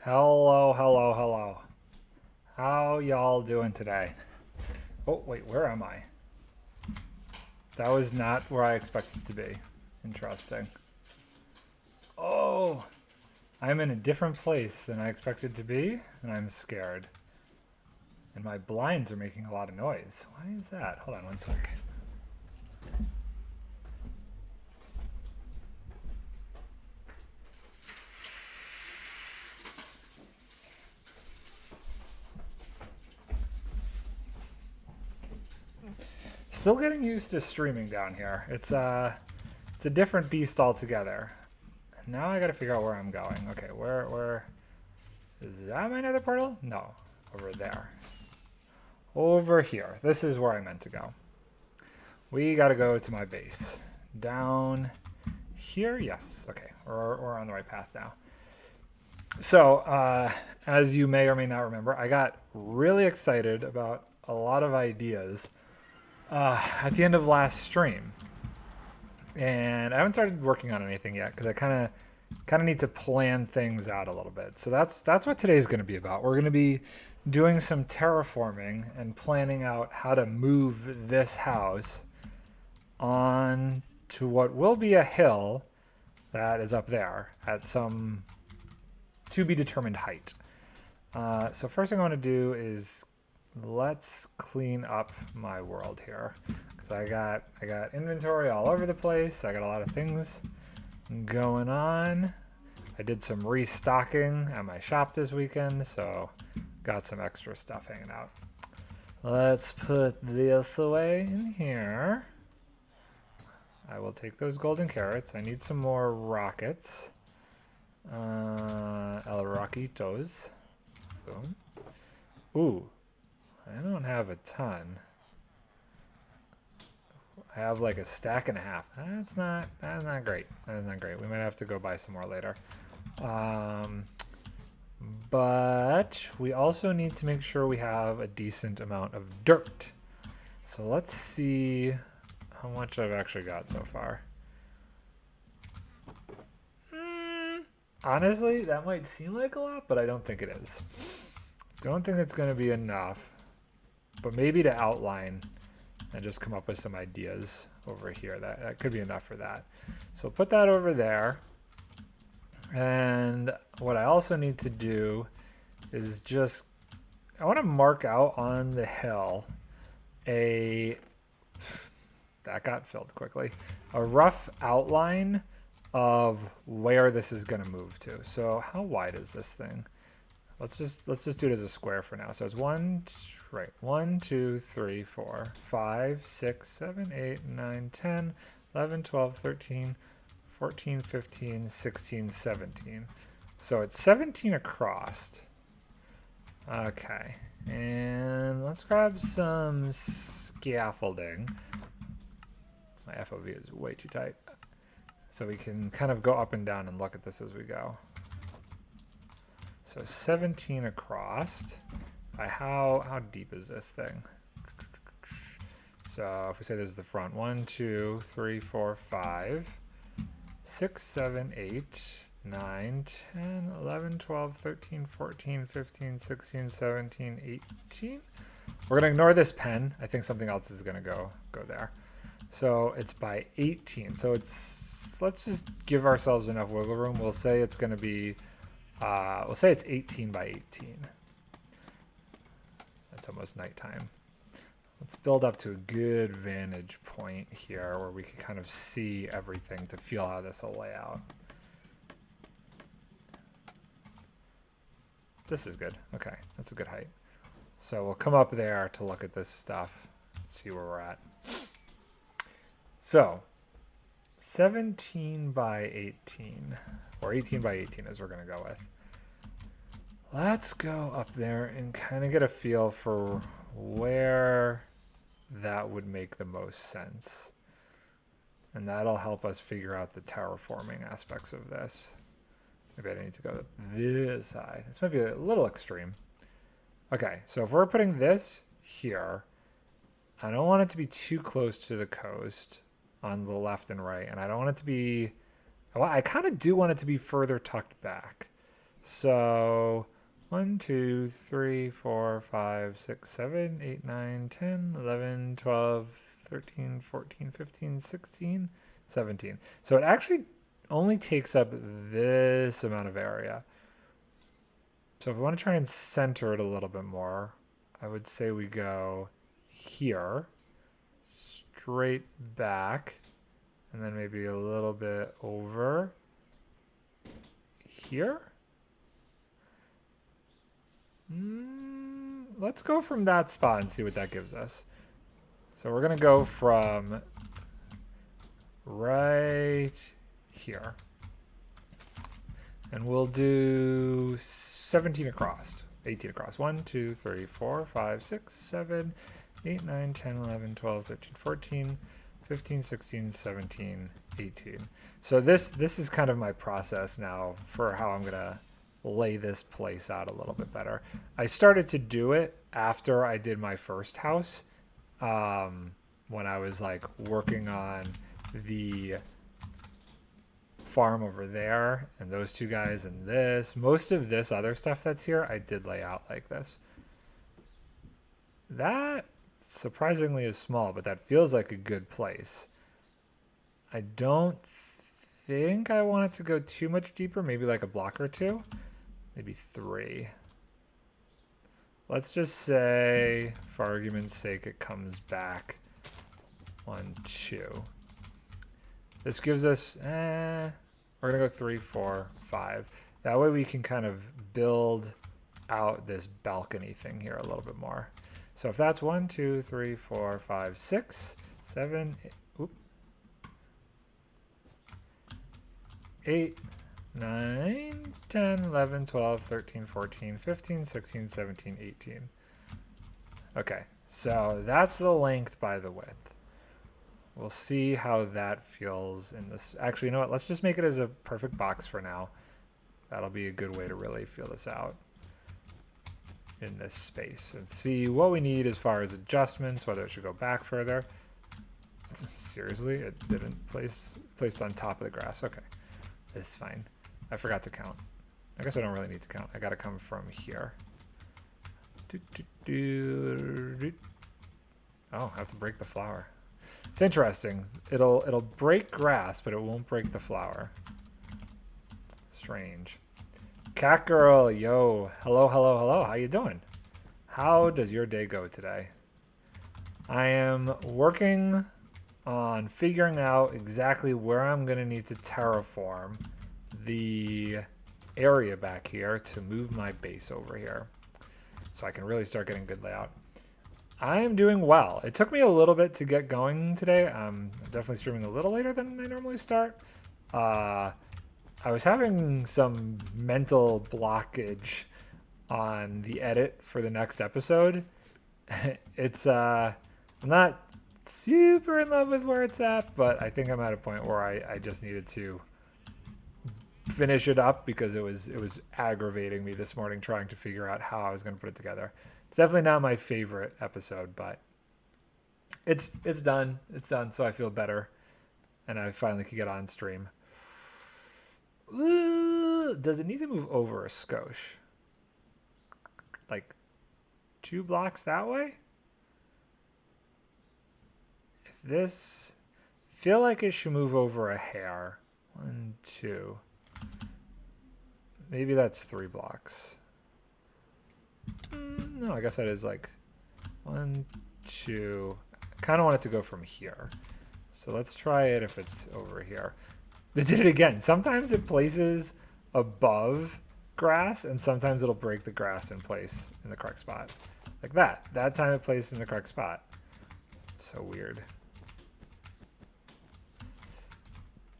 Hello, hello, hello. How y'all doing today? Oh, wait, where am I? That was not where I expected to be. Interesting. Oh, I'm in a different place than I expected to be, and I'm scared. And my blinds are making a lot of noise. Why is that? Hold on one sec. Still getting used to streaming down here. It's a different beast altogether. Now I gotta figure out where I'm going. Okay, where is that my nether portal? No, over there. Over here. This is where I meant to go. We gotta go to my base. Down here? Yes. Okay, we're on the right path now. So, as you may or may not remember, I got really excited about a lot of ideas at the end of last stream. And I haven't started working on anything yet because I kind of need to plan things out a little bit. So that's what today's going to be about. We're going to be doing some terraforming and planning out how to move this house on to what will be a hill that is up there at some to be determined height. So first thing I want to do is let's clean up my world here because I got inventory all over the place. I got a lot of things going on. I did some restocking at my shop this weekend, so got some extra stuff hanging out. Let's put this away in here. I will take those golden carrots. I need some more rockets. El Rockitos. Boom. Ooh, I don't have a ton. I have like a stack and a half. That's not great. That's not great. We might have to go buy some more later. But we also need to make sure we have a decent amount of dirt. So let's see how much I've actually got so far. Honestly, that might seem like a lot, but I don't think it is. Don't think it's going to be enough, but maybe to outline and just come up with some ideas over here. That could be enough for that. So put that over there. And what I also need to do is just, I want to mark out on the hill that got filled quickly, a rough outline of where this is going to move to. So how wide is this thing? Let's just do it as a square for now. So it's 1, 2, 3, 4, 5, 6, 7, 8, 9, 10, 11, 12, 13, 14, 15, 16, 17. So it's 17 across. Okay. And let's grab some scaffolding. My FOV is way too tight. So we can kind of go up and down and look at this as we go. So 17 across. By how deep is this thing? So if we say this is the front, 1, 2, 3, 4, 5, 6, 7, 8, 9, 10, 11, 12, 13, 14, 15, 16, 17, 18. We're going to ignore this pen. I think something else is going to go there. So it's by 18. So let's just give ourselves enough wiggle room. We'll say it's going to be we'll say it's 18 by 18. That's almost nighttime. Let's build up to a good vantage point here where we can kind of see everything to feel how this will lay out. This is good. Okay, that's a good height. So we'll come up there to look at this stuff and see where we're at. So 17 by 18, or 18 by 18 is we're going to go with. Let's go up there and kind of get a feel for where that would make the most sense. And that'll help us figure out the terraforming aspects of this. Maybe I need to go this high. This might be a little extreme. Okay, so if we're putting this here, I don't want it to be too close to the coast on the left and right. And I don't want it to be, well, I kind of do want it to be further tucked back. So 1, 2, 3, 4, 5, 6, 7, 8, 9, 10, 11, 12, 13, 14, 15, 16, 17. So it actually only takes up this amount of area. So if we want to try and center it a little bit more, I would say we go here, straight back, and then maybe a little bit over here. Let's go from that spot and see what that gives us. So we're going to go from right here. And we'll do 17 across, 18 across. 1, 2, 3, 4, 5, 6, 7, 8, 9, 10, 11, 12, 13, 14, 15, 16, 17, 18. So this is kind of my process now for how I'm going to lay this place out a little bit better. I started to do it after I did my first house, when I was like working on the farm over there and those two guys and this. Most of this other stuff that's here, I did lay out like this. That surprisingly is small, but that feels like a good place. I don't think I want it to go too much deeper, maybe like a block or two. Maybe 3. Let's just say, for argument's sake, it comes back 1, 2. This gives us, we're going to go 3, 4, 5. That way we can kind of build out this balcony thing here a little bit more. So if that's 1, 2, 3, 4, 5, 6, 7, 8, 9, 10, 11, 12, 13, 14, 15, 16, 17, 18. Okay, so that's the length by the width. We'll see how that feels in this. Actually, you know what? Let's just make it as a perfect box for now. That'll be a good way to really feel this out in this space and see what we need as far as adjustments, whether it should go back further. Seriously, it didn't placed on top of the grass. Okay, it's fine. I forgot to count. I guess I don't really need to count. I gotta come from here. Oh, I have to break the flower. It's interesting. It'll break grass, but it won't break the flower. Strange. Cat girl, yo, hello, hello, hello. How you doing? How does your day go today? I am working on figuring out exactly where I'm gonna need to terraform the area back here to move my base over here, so I can really start getting good layout. I am doing well. It took me a little bit to get going today. I'm definitely streaming a little later than I normally start. I was having some mental blockage on the edit for the next episode. It's I'm not super in love with where it's at, but I think I'm at a point where I just needed to finish it up because it was aggravating me this morning trying to figure out how I was going to put it together. It's definitely not my favorite episode, but it's done. It's done, so I feel better, and I finally could get on stream. Ooh, does it need to move over a skosh? Like 2 blocks that way? If this, feel like it should move over a hair. 1, 2. Maybe that's 3 blocks. No, I guess that is like 1, 2. I kind of want it to go from here. So let's try it if it's over here. They did it again. Sometimes it places above grass, and sometimes it'll break the grass in place in the correct spot. Like that. That time it placed in the correct spot. So weird.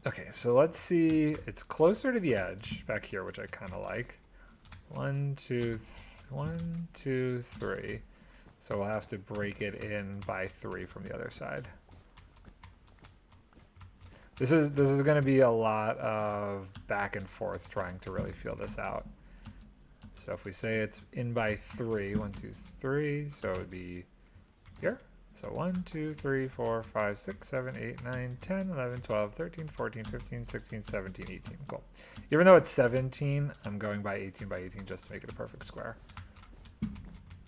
Okay, so let's see. It's closer to the edge back here, which I kind of like. 1, 2, 1, 2, 3. So we'll have to break it in by 3 from the other side. This is going to be a lot of back and forth trying to really feel this out. So if we say it's in by 3, 1, 2, 3, so it would be here. So 1, 2, 3, 4, 5, 6, 7, 8, 9, 10, 11, 12, 13, 14, 15, 16, 17, 18. Cool. Even though it's 17, I'm going by 18 by 18 just to make it a perfect square.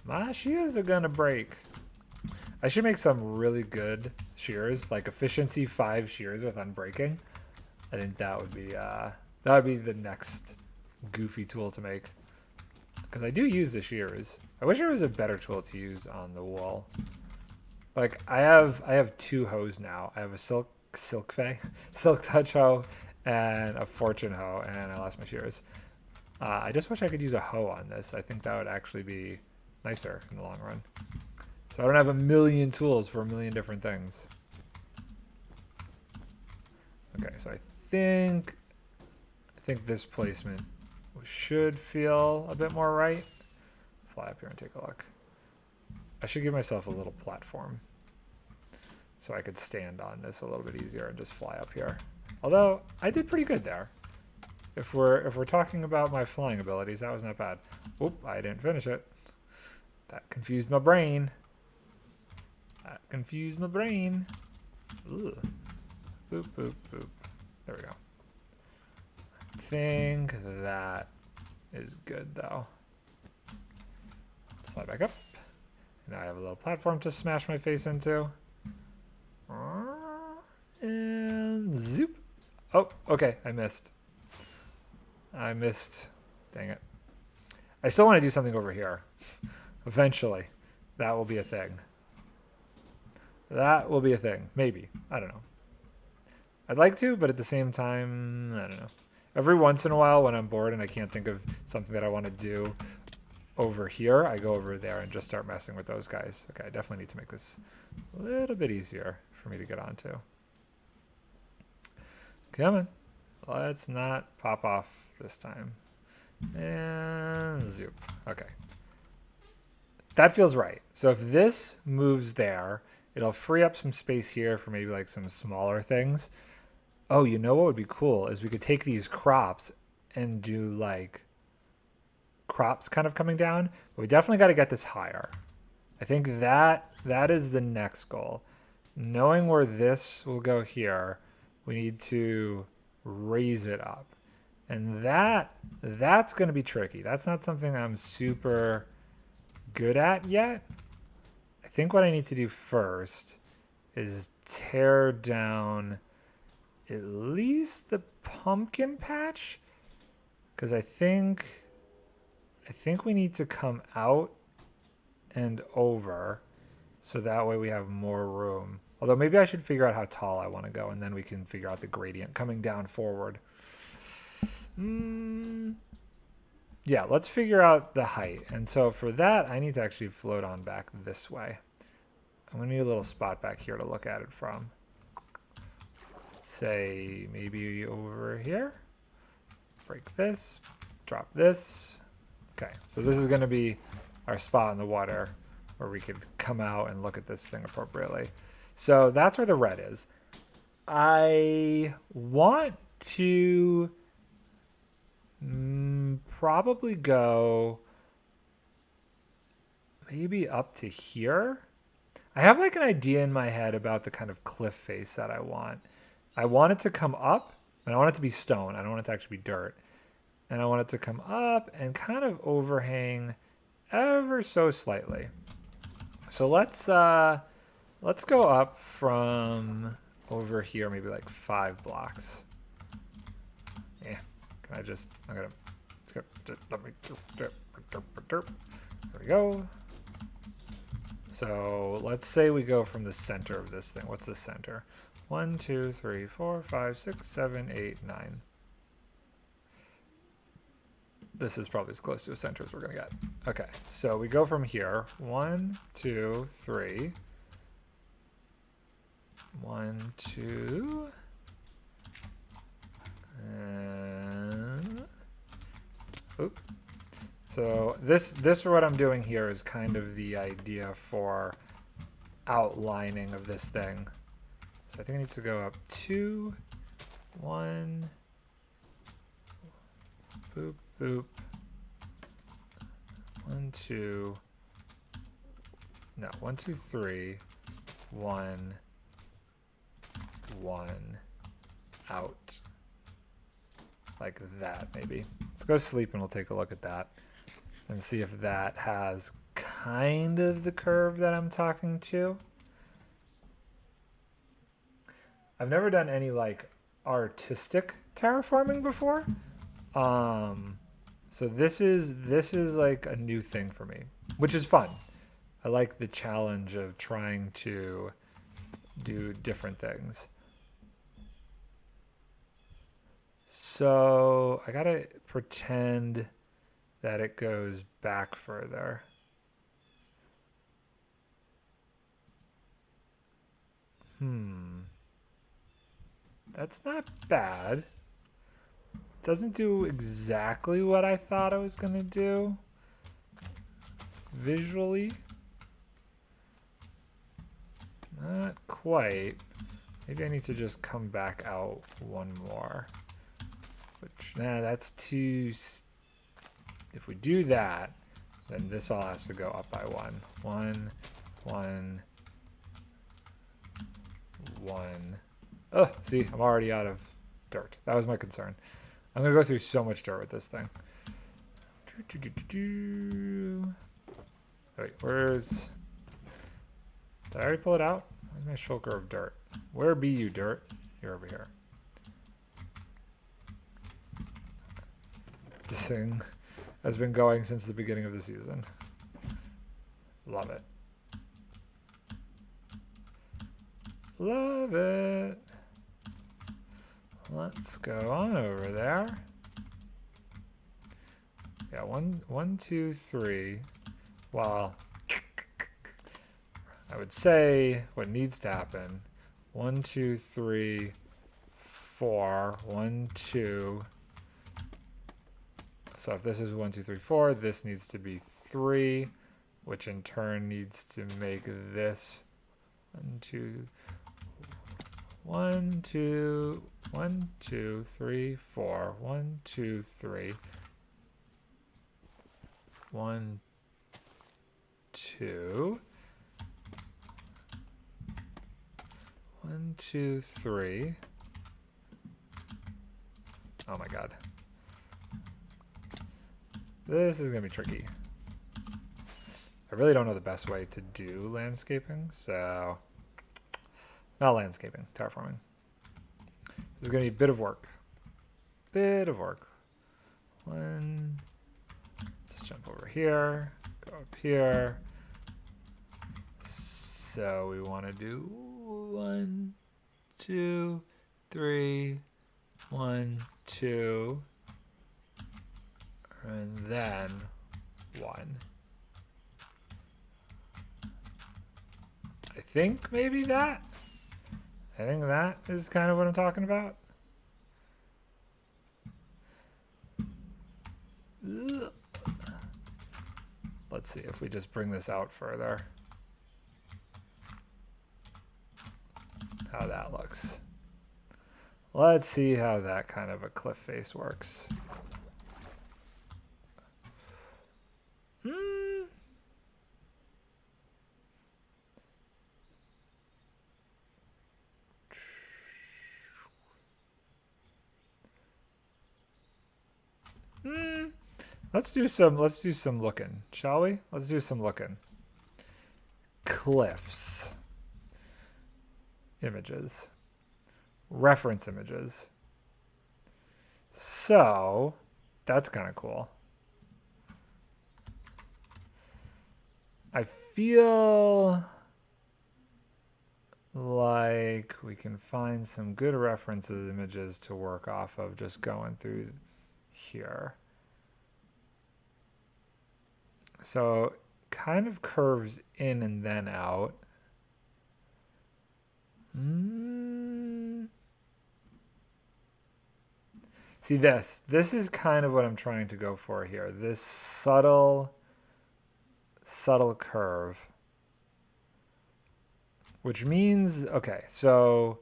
My shears are gonna break. I should make some really good shears, like efficiency 5 shears with unbreaking. I think that would be the next goofy tool to make. Because I do use the shears. I wish there was a better tool to use on the wool. Like I have 2 hoes now. I have a silk touch hoe and a fortune hoe, and I lost my shears. I just wish I could use a hoe on this. I think that would actually be nicer in the long run. So I don't have a million tools for a million different things. Okay, so I think this placement should feel a bit more right. Fly up here and take a look. I should give myself a little platform so I could stand on this a little bit easier and just fly up here. Although I did pretty good there. If we're talking about my flying abilities, that was not bad. Oop, I didn't finish it. That confused my brain. That confused my brain. Ugh. Boop, boop, boop. There we go. I think that is good though. Slide back up. Now I have a little platform to smash my face into. And zoop. Oh, okay, I missed. Dang it. I still want to do something over here. Eventually. That will be a thing. That will be a thing. Maybe. I don't know. I'd like to, but at the same time, I don't know. Every once in a while when I'm bored and I can't think of something that I want to do over here, I go over there and just start messing with those guys. Okay, I definitely need to make this a little bit easier for me to get onto. Come on. Let's not pop off this time. And zoop. Okay. That feels right. So if this moves there, it'll free up some space here for maybe like some smaller things. Oh, you know what would be cool is we could take these crops and do like crops kind of coming down. But we definitely got to get this higher. I think that is the next goal. Knowing where this will go here, we need to raise it up. And that's going to be tricky. That's not something I'm super good at yet. I think what I need to do first is tear down at least the pumpkin patch, because I think we need to come out and over so that way we have more room. Although maybe I should figure out how tall I want to go, and then we can figure out the gradient coming down forward. Yeah, let's figure out the height. And so for that, I need to actually float on back this way. I'm going to need a little spot back here to look at it from. Say maybe over here. Break this. Drop this. Okay, so this is going to be our spot in the water where we could come out and look at this thing appropriately. So that's where the red is. I want to probably go maybe up to here. I have like an idea in my head about the kind of cliff face that I want. I want it to come up, and I want it to be stone. I don't want it to actually be dirt. And I want it to come up and kind of overhang ever so slightly. So let's go up from over here, maybe like 5 blocks. Yeah, can I just, there we go. So let's say we go from the center of this thing. What's the center? 1, 2, 3, 4, 5, 6, 7, 8, 9. This is probably as close to a center as we're going to get. Okay, so we go from here. 1, 2, 3. 1, 2. And... Oop. So this what I'm doing here is kind of the idea for outlining of this thing. So I think it needs to go up 2, 1, boop, boop, 1, 2, no, 1, 2, 3, 1, 1, out. Like that, maybe. Let's go sleep and we'll take a look at that and see if that has kind of the curve that I'm talking to. I've never done any like artistic terraforming before. So this is like a new thing for me, which is fun. I like the challenge of trying to do different things. So I gotta pretend that it goes back further. That's not bad. Doesn't do exactly what I thought I was gonna do visually. Not quite. Maybe I need to just come back out one more. Which, nah, that's too... If we do that, then this all has to go up by 1. 1, 1, 1. Oh, see, I'm already out of dirt. That was my concern. I'm going to go through so much dirt with this thing. Wait, where's... Did I already pull it out? Where's my shulker of dirt? Where be you, dirt? You're over here. This thing has been going since the beginning of the season. Love it. Love it. Let's go on over there. Yeah, 1, 2, 3. Well, I would say what needs to happen. 1, 2, 3, 4. 1, 2. So if this is 1, 2, 3, 4, this needs to be 3, which in turn needs to make this 1, 2, 1, 2, 1, 2, 3, 4, 1, 2, 3, 1, 2, 1, 2, 3. Oh my god. This is going to be tricky. I really don't know the best way to do landscaping, so... Not landscaping, terraforming. This is going to be a bit of work. Bit of work. Let's jump over here, go up here. So we want to do 1, 2, 3, 1, 2. And then 1. I think maybe that. I think that is kind of what I'm talking about. Ugh. Let's see if we just bring this out further. How that looks. Let's see how that kind of a cliff face works. Let's do some looking, shall we? Let's do some looking. Cliffs. Images. Reference images. So, that's kind of cool. I feel like we can find some good references images to work off of just going through here. So kind of curves in and then out. See this is kind of what I'm trying to go for here. This subtle curve. Which means, okay, so,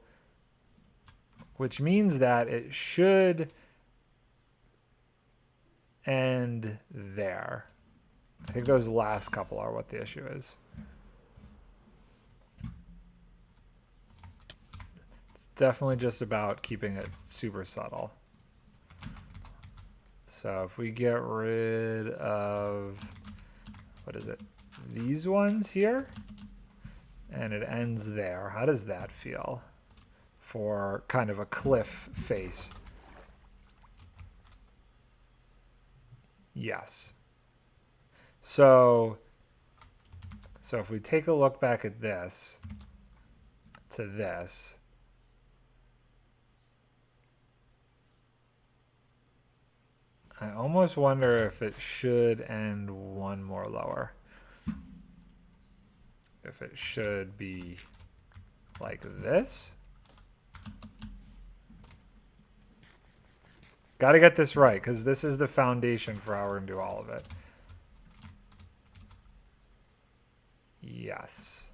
which means that it should end there. I think those last couple are what the issue is. definitely just about keeping it super subtle. So if we get rid of, what is it? These ones here, and it ends there. How does that feel for kind of a cliff face? Yes. So if we take a look back at this, to this, I almost wonder if it should end one more lower. If it should be like this. Got to get this right, because this is the foundation for how we're going to do all of it. Yes.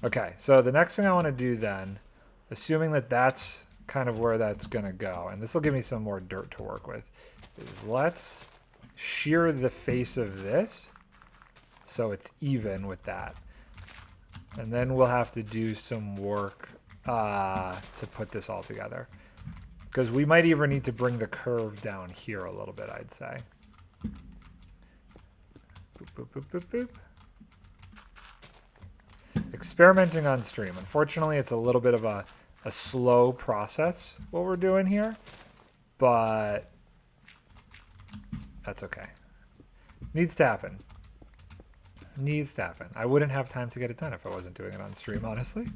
Okay, so the next thing I want to do then, assuming that that's kind of where that's going to go, and this will give me some more dirt to work with, is let's shear the face of this so it's even with that. And then we'll have to do some work to put this all together. Because we might even need to bring the curve down here a little bit, I'd say. Boop, boop, boop, boop, boop. Experimenting on stream. Unfortunately, it's a little bit of a slow process, what we're doing here. But that's okay. Needs to happen. Needs to happen. I wouldn't have time to get it done if I wasn't doing it on stream, honestly.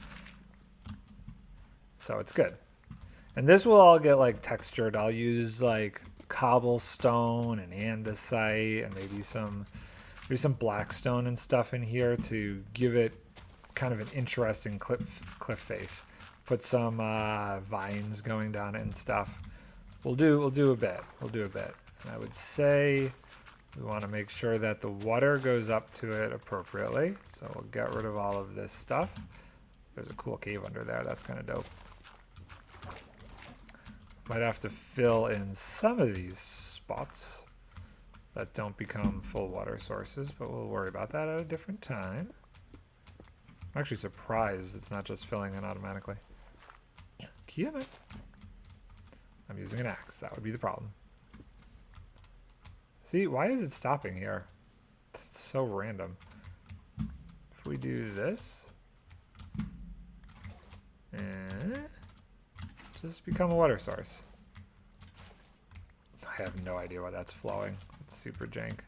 So it's good. And this will all get like textured. I'll use like cobblestone and andesite and maybe some blackstone and stuff in here to give it kind of an interesting cliff face. Put some vines going down it and stuff. We'll do a bit. We'll do a bit. And I would say we want to make sure that the water goes up to it appropriately. So we'll get rid of all of this stuff. There's a cool cave under there. That's kind of dope. Might have to fill in some of these spots that don't become full water sources, but we'll worry about that at a different time. I'm actually surprised it's not just filling in automatically. Damn it. I'm using an axe. That would be the problem. See, why is it stopping here? That's so random. If we do this, and just become a water source. I have no idea why that's flowing. It's super jank.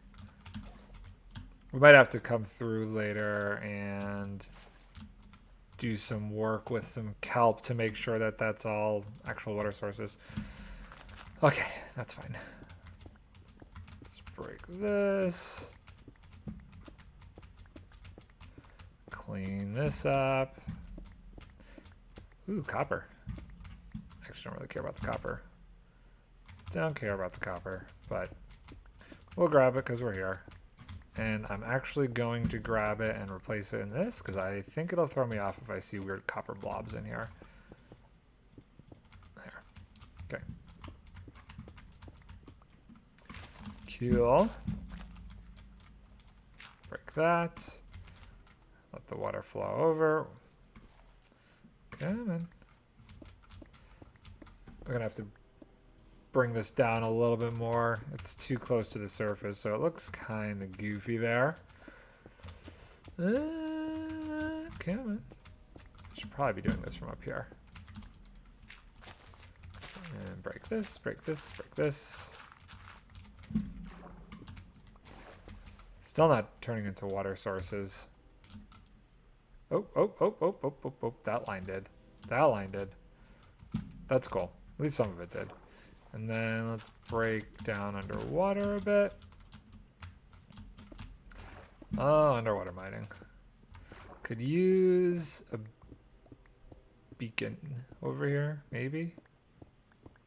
We might have to come through later and do some work with some kelp to make sure that that's all actual water sources. Okay, that's fine. Let's break this. Clean this up. Ooh, copper. Actually, don't really care about the copper. Don't care about the copper, but we'll grab it because we're here. And I'm actually going to grab it and replace it in this because I think it'll throw me off if I see weird copper blobs in here. There. Okay. Cool. Break that. Let the water flow over. Come on. We're going to have to bring this down a little bit more. It's too close to the surface, so it looks kind of goofy there. Come on. Should probably be doing this from up here. And break this, break this, break this. Still not turning into water sources. Oh, oh, oh, oh, oh, oh, oh. That line did. That line did. That's cool. At least some of it did. And then let's break down underwater a bit. Oh, underwater mining. Could use a beacon over here, maybe?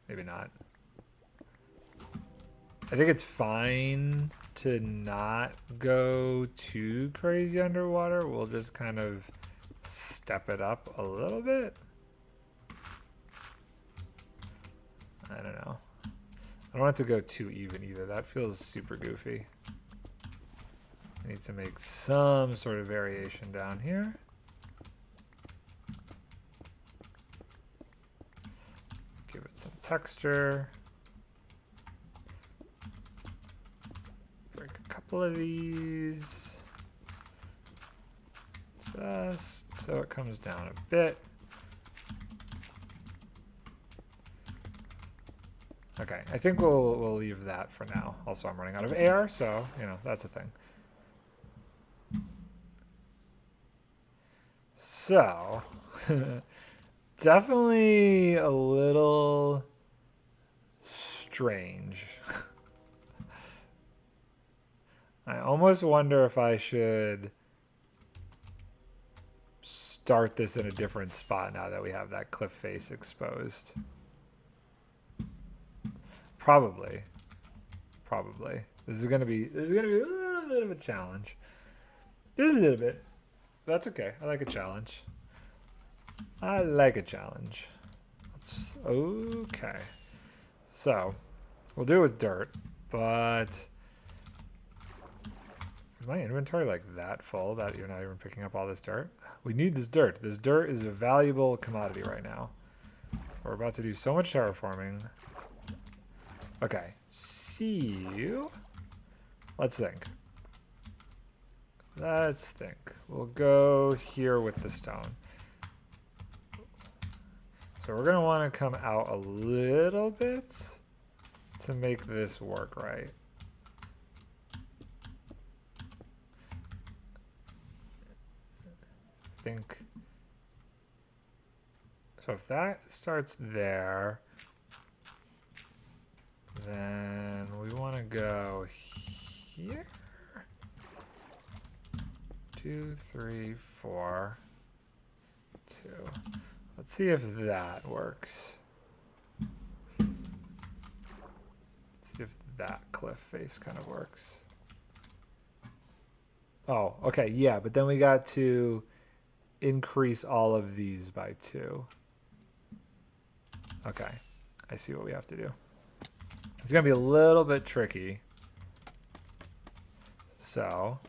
Maybe not. I think it's fine to not go too crazy underwater. We'll just kind of step it up a little bit. I don't know. I don't want it to go too even either. That feels super goofy. I need to make some sort of variation down here. texture. Break a couple of these. Just so it comes down a bit. Okay, I think we'll leave that for now. Also, I'm running out of air, so, you know, that's a thing. So, definitely a little strange. I almost wonder if I should start this in a different spot now that we have that cliff face exposed. Probably. This is gonna be a little bit of a challenge. Just a little bit. That's okay. I like a challenge. Okay. So, we'll do it with dirt, but is my inventory like that full that you're not even picking up all this dirt? We need this dirt. This dirt is a valuable commodity right now. We're about to do so much terraforming. Okay, see you. Let's think. We'll go here with the stone. So we're gonna want to come out a little bit to make this work right. I think so. If that starts there, then we want to go here. 2, 3, 4, 2. Let's see if that works. Let's see if that cliff face kind of works. Oh, okay, yeah, but then we got to increase all of these by 2. Okay, I see what we have to do. It's gonna be a little bit tricky. So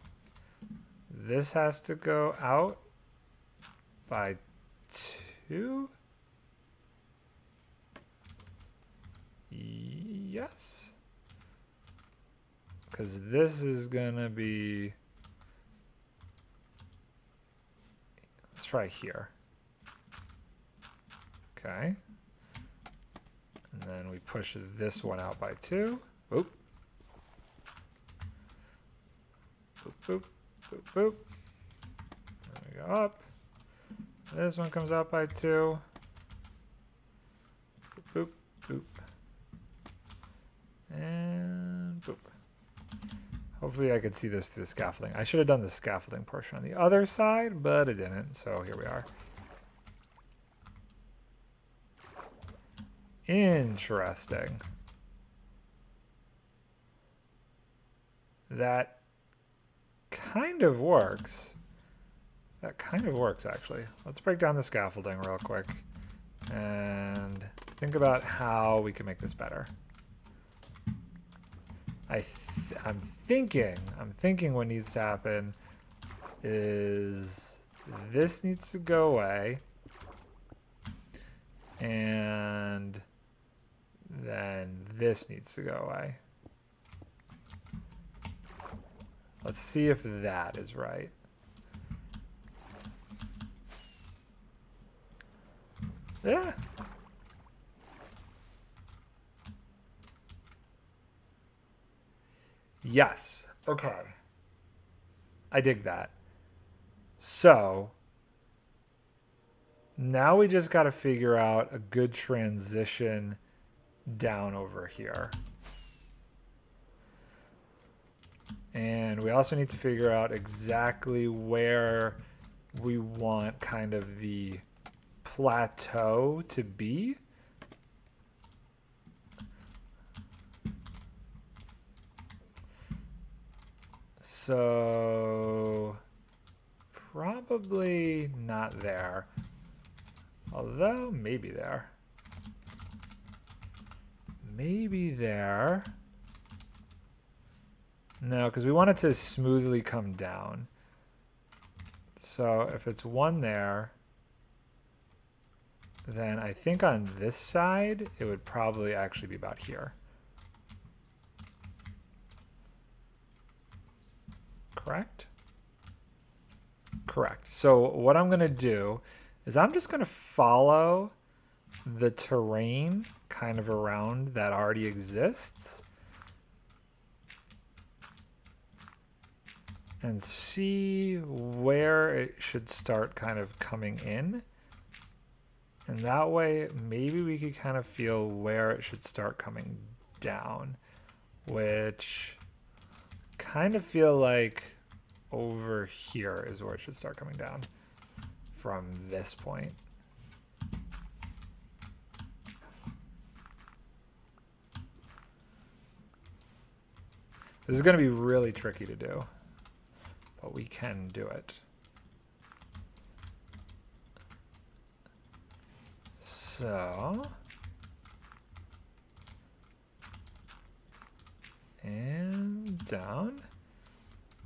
this has to go out by 2. Yes. Because this is gonna be, let's try here. Okay. And then we push this one out by 2. Oop. Boop, boop, boop, boop. There we go up. This one comes out by 2. Boop, boop, boop. And boop. Hopefully I could see this through the scaffolding. I should have done the scaffolding portion on the other side, but I didn't, so here we are. Interesting. That kind of works. Actually. Let's break down the scaffolding real quick and think about how we can make this better. I'm thinking what needs to happen is this needs to go away, and then this needs to go away. Let's see if that is right. Yeah. Yes. Okay. I dig that. So now we just got to figure out a good transition down over here. And we also need to figure out exactly where we want kind of the plateau to be. So probably not there, although maybe there. Maybe there. No, because we want it to smoothly come down. So if it's one there, then I think on this side, it would probably actually be about here. Correct? Correct. So what I'm going to do is I'm just going to follow the terrain kind of around that already exists and see where it should start kind of coming in. And that way, maybe we could kind of feel where it should start coming down, which kind of feel like over here is where it should start coming down from this point. This is going to be really tricky to do, but we can do it. So, and down.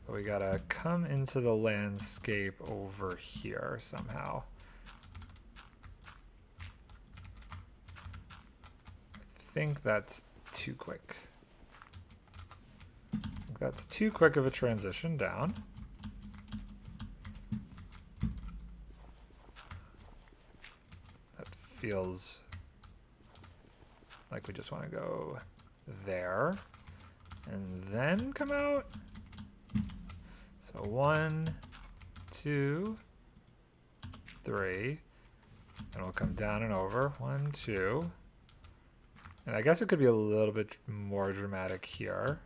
But we gotta come into the landscape over here somehow. I think that's too quick. I think that's too quick of a transition down. Feels like we just want to go there and then come out. So 1, 2, 3, and we'll come down and over. 1, 2, and I guess it could be a little bit more dramatic here.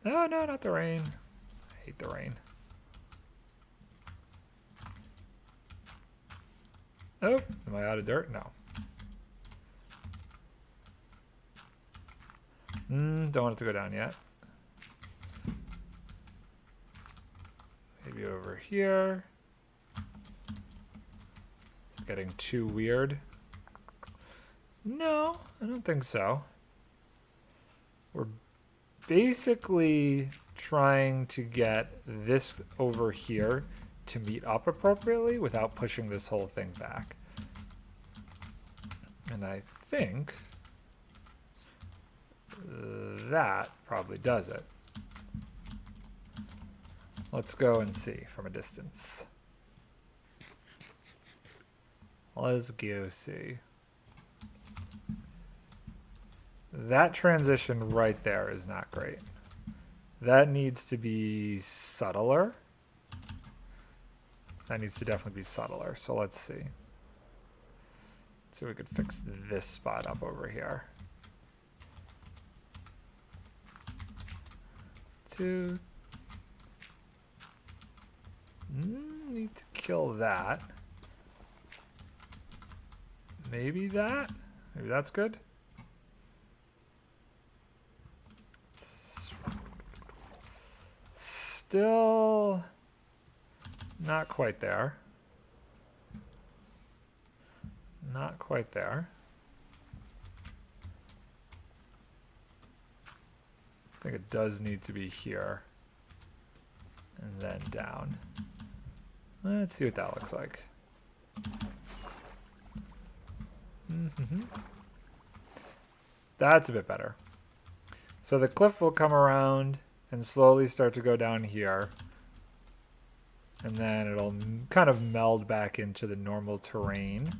No, no, not the rain. I hate the rain. Oh, am I out of dirt? No. Don't want it to go down yet. Maybe over here. It's getting too weird. No, I don't think so. We're basically trying to get this over here to meet up appropriately without pushing this whole thing back. And I think that probably does it. Let's go and see from a distance. Let's go see. That transition right there is not great. That needs to be subtler. That needs to definitely be subtler. So let's see. Let's see if we could fix this spot up over here. 2. Need to kill that. Maybe that? Maybe that's good. Still not quite there. Not quite there. I think it does need to be here and then down. Let's see what that looks like. That's a bit better. So the cliff will come around and slowly start to go down here. And then it'll kind of meld back into the normal terrain.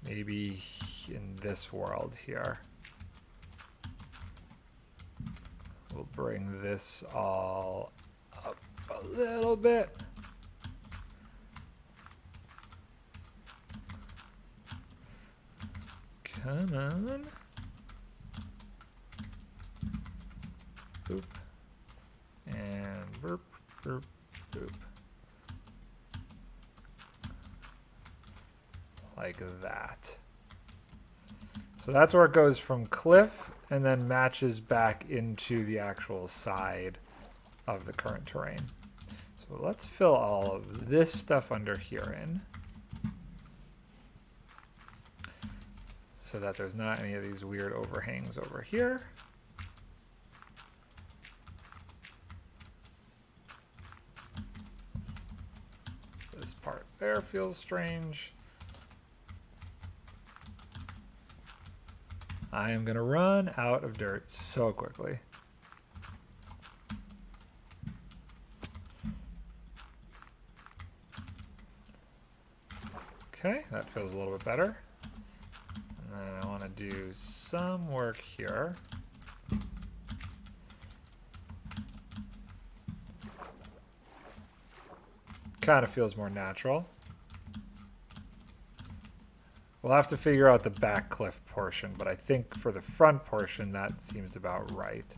Maybe in this world here. We'll bring this all up a little bit. Come on. Boop. And burp, burp, boop. Like that. So that's where it goes from cliff and then matches back into the actual side of the current terrain. So let's fill all of this stuff under here in, so that there's not any of these weird overhangs over here. This part Air feels strange. I am gonna run out of dirt so quickly. Okay, that feels a little bit better. And then I want to do some work here. Kind of feels more natural. We'll have to figure out the back cliff portion, but I think for the front portion, that seems about right.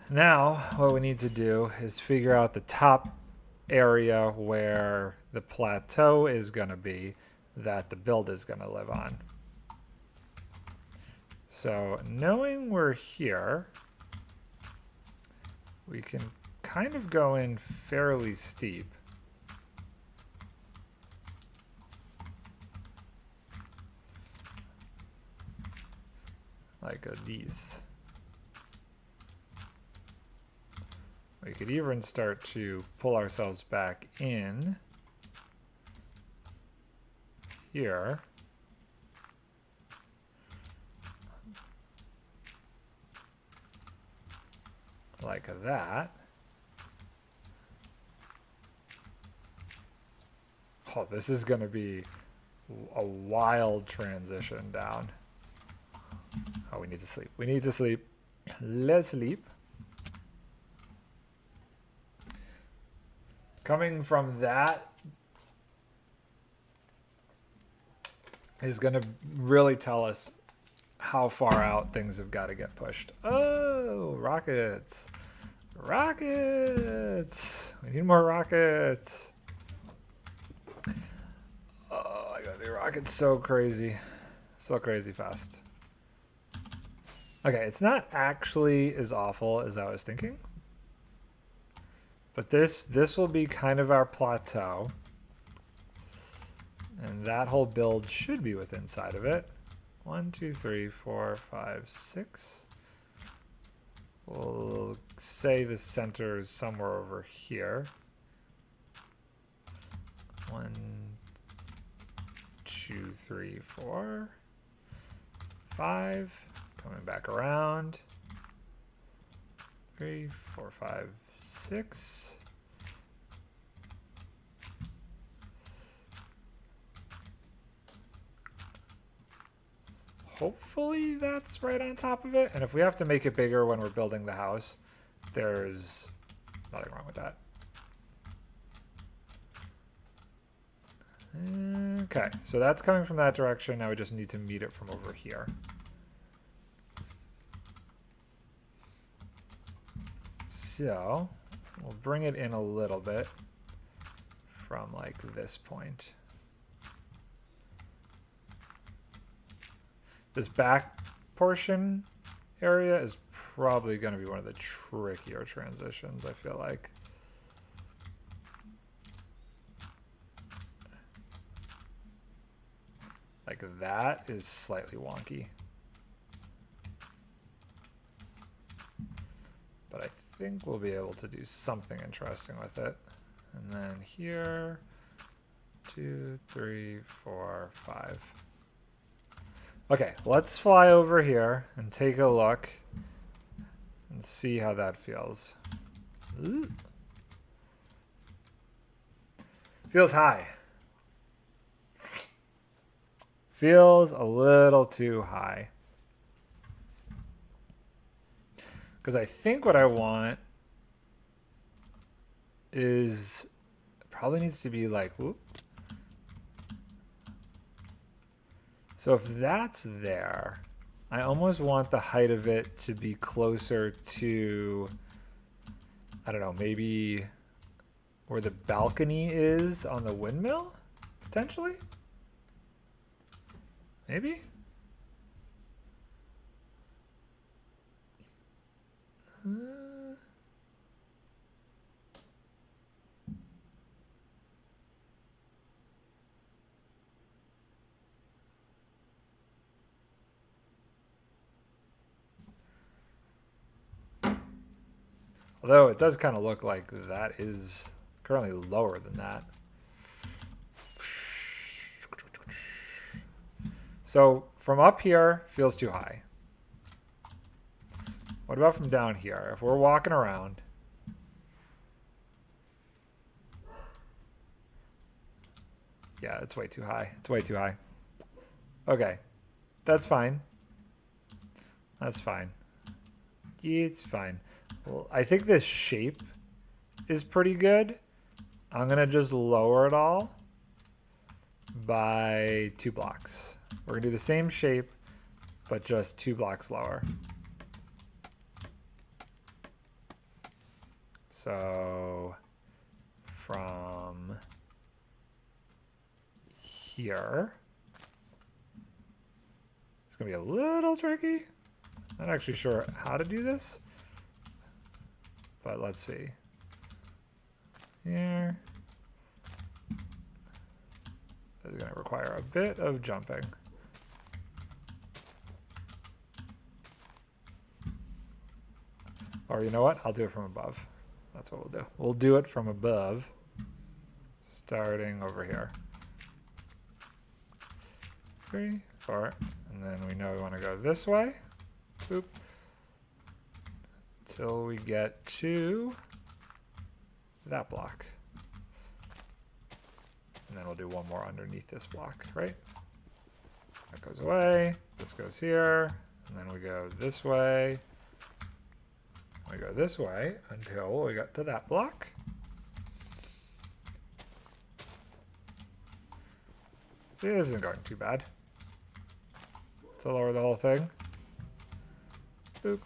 Now, what we need to do is figure out the top area where the plateau is going to be that the build is going to live on. So knowing we're here, we can kind of go in fairly steep. Like these. We could even start to pull ourselves back in here. Like that. Oh, this is going to be a wild transition down. Oh, we need to sleep. We need to sleep. Let's sleep. Coming from that is going to really tell us how far out things have got to get pushed. Oh, rockets. Rockets. We need more rockets. Oh, I got the rockets so crazy. So crazy fast. Okay, it's not actually as awful as I was thinking. But this will be kind of our plateau. And that whole build should be within inside of it. 1, 2, 3, 4, 5, 6. We'll say the center is somewhere over here. 1, 2, 3, 4, 5. Coming back around. 3, 4, 5, 6. Hopefully that's right on top of it. And if we have to make it bigger when we're building the house, there's nothing wrong with that. Okay, so that's coming from that direction. Now we just need to meet it from over here. So we'll bring it in a little bit from like this point. This back portion area is probably going to be one of the trickier transitions, I feel like. Like that is slightly wonky. But I think we'll be able to do something interesting with it. And then here, 2, 3, 4, 5. Okay, let's fly over here and take a look and see how that feels. Ooh. Feels high. Feels a little too high. Because I think what I want is, it probably needs to be like, whoop. So if that's there, I almost want the height of it to be closer to, I don't know, maybe where the balcony is on the windmill, potentially? Maybe? Although it does kind of look like that is currently lower than that. So from up here, feels too high. What about from down here? If we're walking around, yeah, it's way too high. It's way too high. Okay, that's fine. That's fine. Yeah, it's fine. Well, I think this shape is pretty good. I'm gonna just lower it all by 2 blocks. We're gonna do the same shape, but just 2 blocks lower. So from here, it's gonna be a little tricky. Not actually sure how to do this, but let's see. Here. This is going to require a bit of jumping. Or you know what? I'll do it from above. That's what we'll do. We'll do it from above, starting over here. 3, 4, and then we know we want to go this way. Boop. Till we get to that block. And then we'll do one more underneath this block, right? That goes away. This goes here. And then we go this way. We go this way until we get to that block. This isn't going too bad. Let's lower the whole thing. Boop.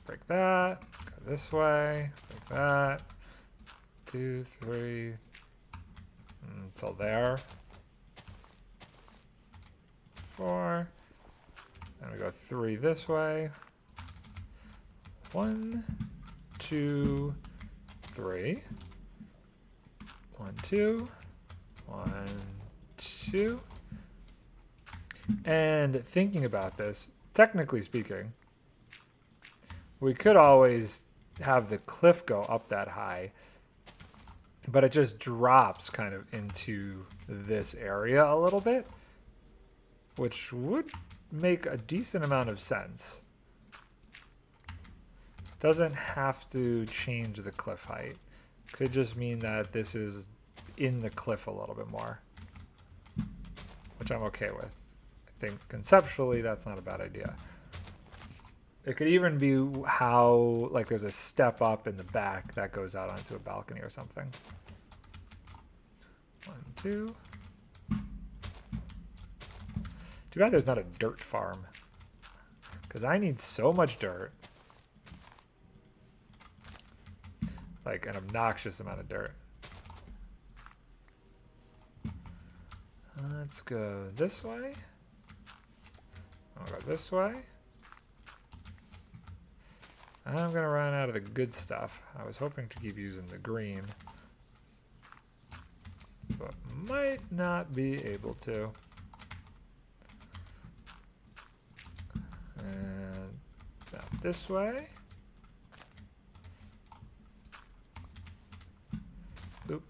Break that. Go this way. Break that. 2, 3. Until there. 4. And we go 3 this way. 1, 2, 3. 1, 2. 1, 2. And thinking about this, technically speaking, we could always have the cliff go up that high, but it just drops kind of into this area a little bit, which would make a decent amount of sense. Doesn't have to change the cliff height. Could just mean that this is in the cliff a little bit more, which I'm okay with. I think conceptually that's not a bad idea. It could even be how, like, there's a step up in the back that goes out onto a balcony or something. 1, 2. Too bad there's not a dirt farm, because I need so much dirt. Like an obnoxious amount of dirt. Let's go this way. I'll go this way. I'm going to run out of the good stuff. I was hoping to keep using the green, but might not be able to. And down this way. Boop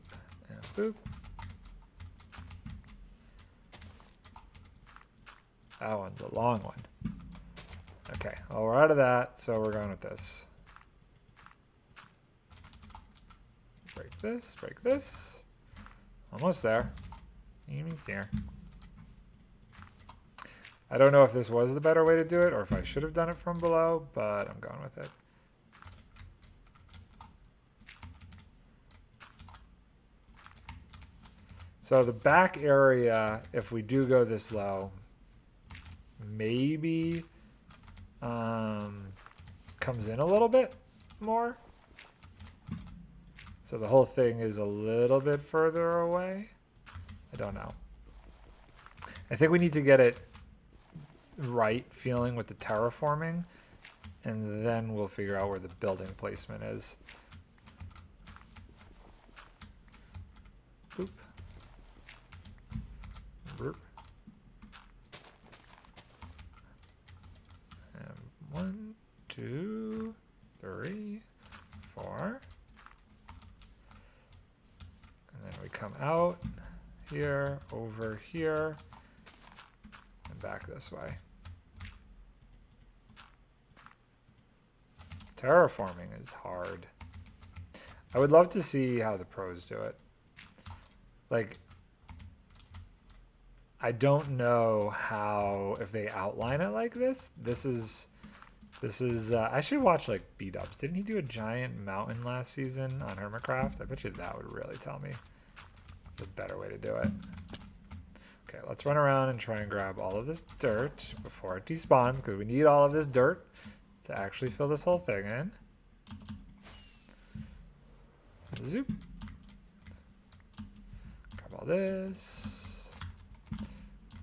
and boop. That one's a long one. Okay, well, we're out of that, so we're going with this. Break this, break this. Almost there. Almost there. I don't know if this was the better way to do it or if I should have done it from below, but I'm going with it. So the back area, if we do go this low, maybe comes in a little bit more. So the whole thing is a little bit further away. I don't know. I think we need to get it right feeling with the terraforming, and then we'll figure out where the building placement is. Boop. Boop. And 1, 2, 3, 4. out here, over here, and back this way. Terraforming is hard. I would love to see how the pros do it. Like, I don't know how, if they outline it like this. This is I should watch like B-dubs. Didn't he do a giant mountain last season on Hermitcraft? I bet you that would really tell me the better way to do it. Okay, let's run around and try and grab all of this dirt before it despawns, because we need all of this dirt to actually fill this whole thing in. Zoop. Grab all this.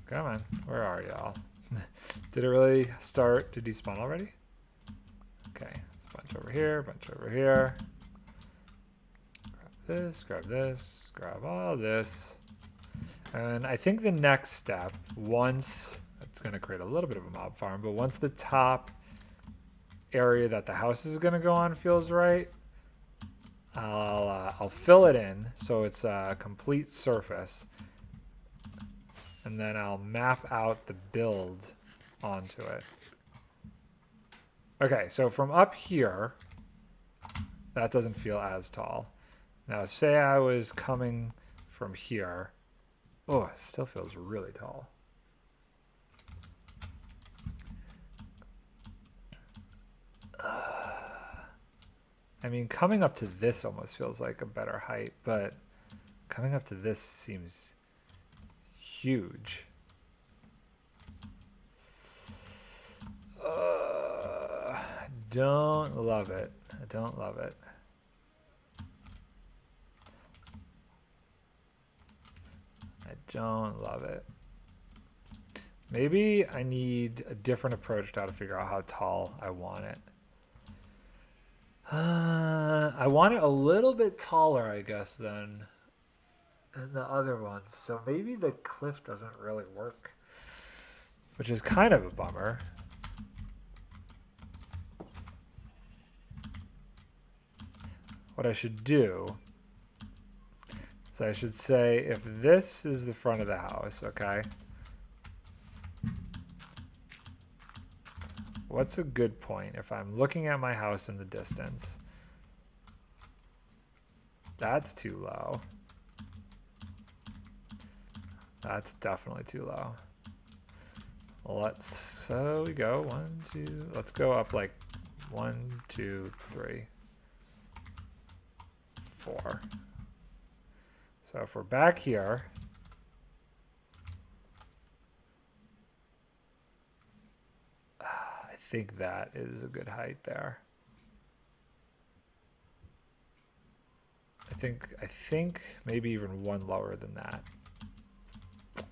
Come on, where are y'all? Did it really start to despawn already? Okay, bunch over here, bunch over here. Grab this, grab all this. And I think the next step, once, it's going to create a little bit of a mob farm, but once the top area that the house is going to go on feels right, I'll fill it in so it's a complete surface. And then I'll map out the build onto it. Okay, so from up here, that doesn't feel as tall. Now, say I was coming from here. Oh, it still feels really tall. I mean, coming up to this almost feels like a better height, but coming up to this seems huge. Don't love it. I don't love it. I don't love it. Maybe I need a different approach to how to figure out how tall I want it. I want it a little bit taller, I guess, than the other ones. So maybe the cliff doesn't really work, which is kind of a bummer. What I should do is I should say, if this is the front of the house, okay, what's a good point if I'm looking at my house in the distance? That's too low. That's definitely too low. So we go 1, 2, let's go up like 1, 2, 3, 4. So if we're back here, I think that is a good height there. I think maybe even one lower than that. I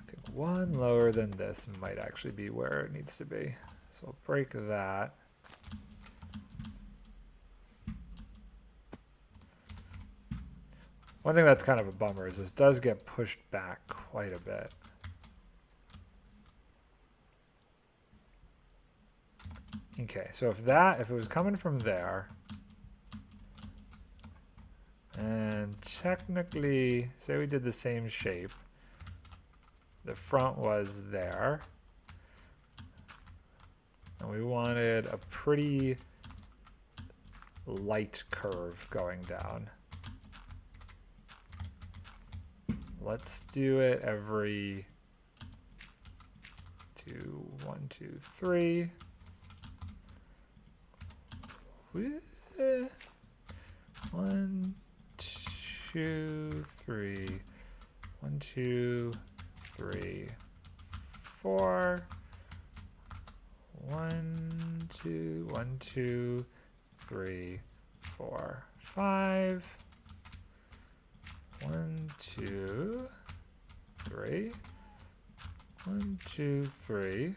think one lower than this might actually be where it needs to be. So I'll break that. One thing that's kind of a bummer is this does get pushed back quite a bit. Okay, so if it was coming from there, and technically, say we did the same shape, the front was there, and we wanted a pretty light curve going down. Let's do it every 1, 2, 3. 1, 2, 3. 1, 2, 3, 4. 1, 2, 1, 2, 3, 4, 5. 1, 2, 3. 1, 2, 3,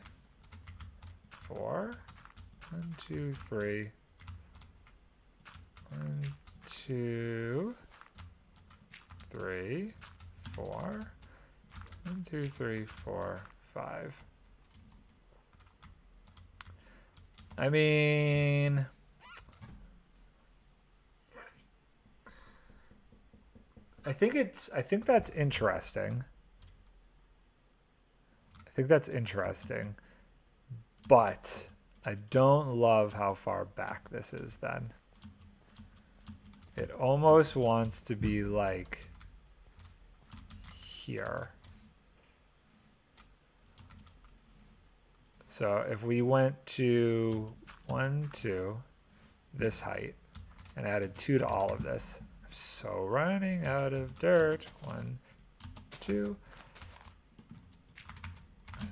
4. 1, 2, 3. 1, 2, 3, 4. 1, 2, 3, 4, 5. I mean, I think that's interesting. I think that's interesting. But I don't love how far back this is then. It almost wants to be like here. So if we went to 1, 2, this height, and added 2 to all of this. I'm so running out of dirt. 1, 2.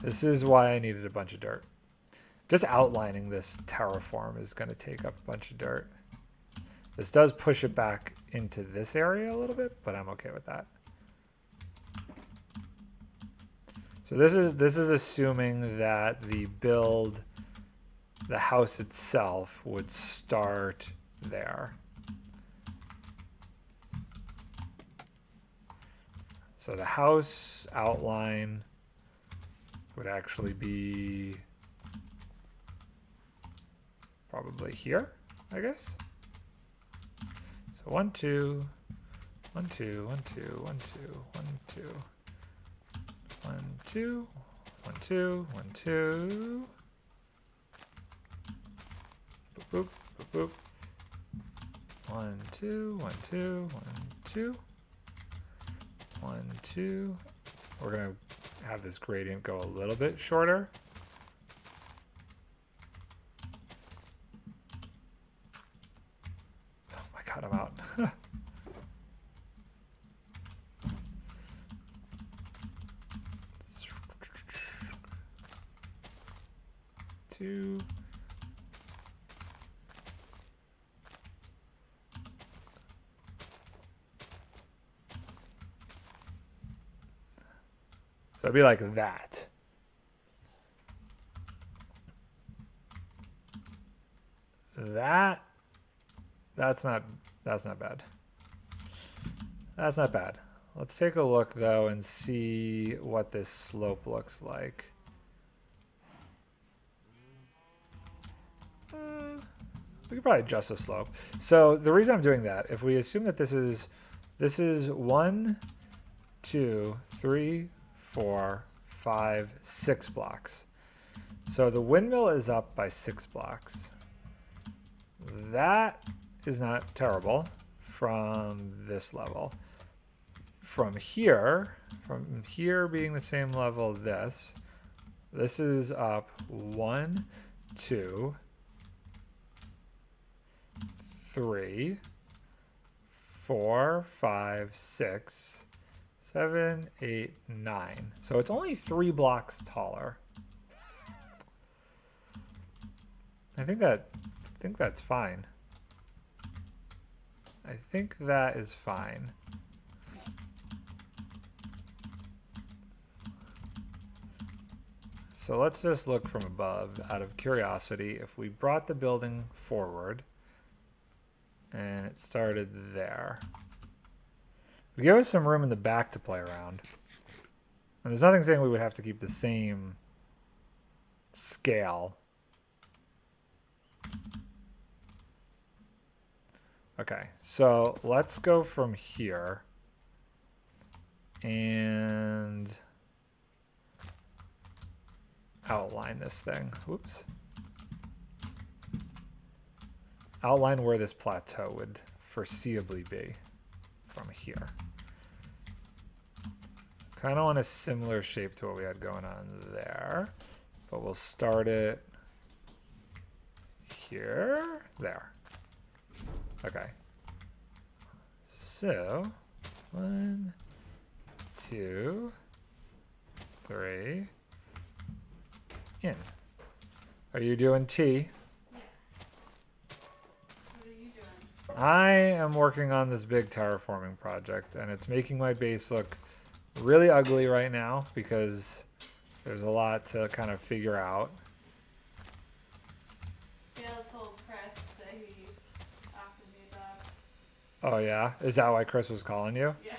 This is why I needed a bunch of dirt. Just outlining this terraform is going to take up a bunch of dirt. This does push it back into this area a little bit, but I'm okay with that. So this is assuming that the house itself would start there. So the house outline would actually be probably here, I guess. So 1, 2, 1, 2, 1, 2, 1, 2, 1, 2, 1, 2, 1, 2, 1, 2. Boop, boop, boop, boop. 1, 2, 1, 2, 1, 2. 1, 2. We're gonna have this gradient go a little bit shorter. Oh my god, I'm out. 2. So it'd be like that. That's not bad. That's not bad. Let's take a look though and see what this slope looks like. We could probably adjust the slope. So the reason I'm doing that, if we assume that this is 1, 2, 3, 4, 5, 6 blocks. So the windmill is up by 6 blocks. That is not terrible from this level. From here being the same level this is up 1, 2, 3, 4, 5, 6, 7, 8, 9. So it's only 3 blocks taller. I think that's fine. I think that is fine. So let's just look from above out of curiosity. If we brought the building forward and it started there, we give us some room in the back to play around. And there's nothing saying we would have to keep the same scale. Okay, so let's go from here and outline this thing. Whoops. Outline where this plateau would foreseeably be from here. Kind of want a similar shape to what we had going on there, but we'll start it here, there. Okay. So 1, 2, 3, in. Are you doing T? Yeah. What are you doing? I am working on this big terraforming project, and it's making my base look really ugly right now because there's a lot to kind of figure out. Gail told Chris that he offered me a job. Oh yeah? Is that why Chris was calling you? Yeah.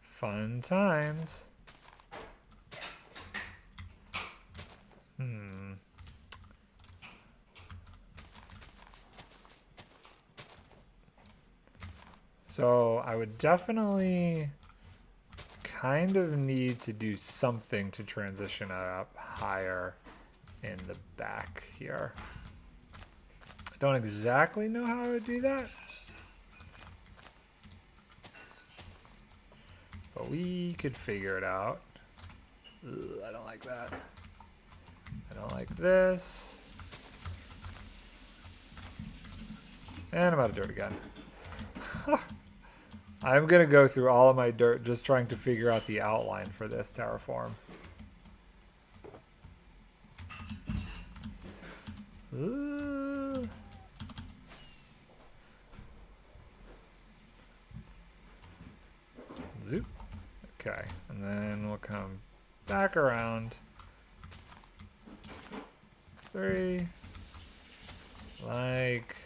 Fun times. So I would definitely kind of need to do something to transition it up higher in the back here. I don't exactly know how I would do that. But we could figure it out. Ugh, I don't like that. I don't like this. And I'm out of dirt again. I'm gonna go through all of my dirt just trying to figure out the outline for this terraform. Zoop. Okay, and then we'll come back around. 3. Like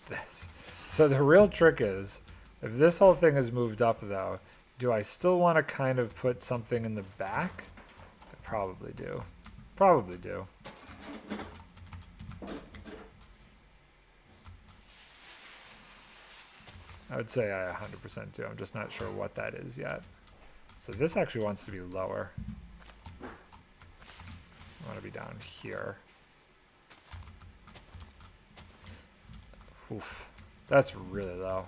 this. So the real trick is, if this whole thing is moved up though, do I still want to kind of put something in the back? I probably do. Probably do. I would say I 100% do. I'm just not sure what that is yet. So this actually wants to be lower. I want to be down here. Oof. That's really low.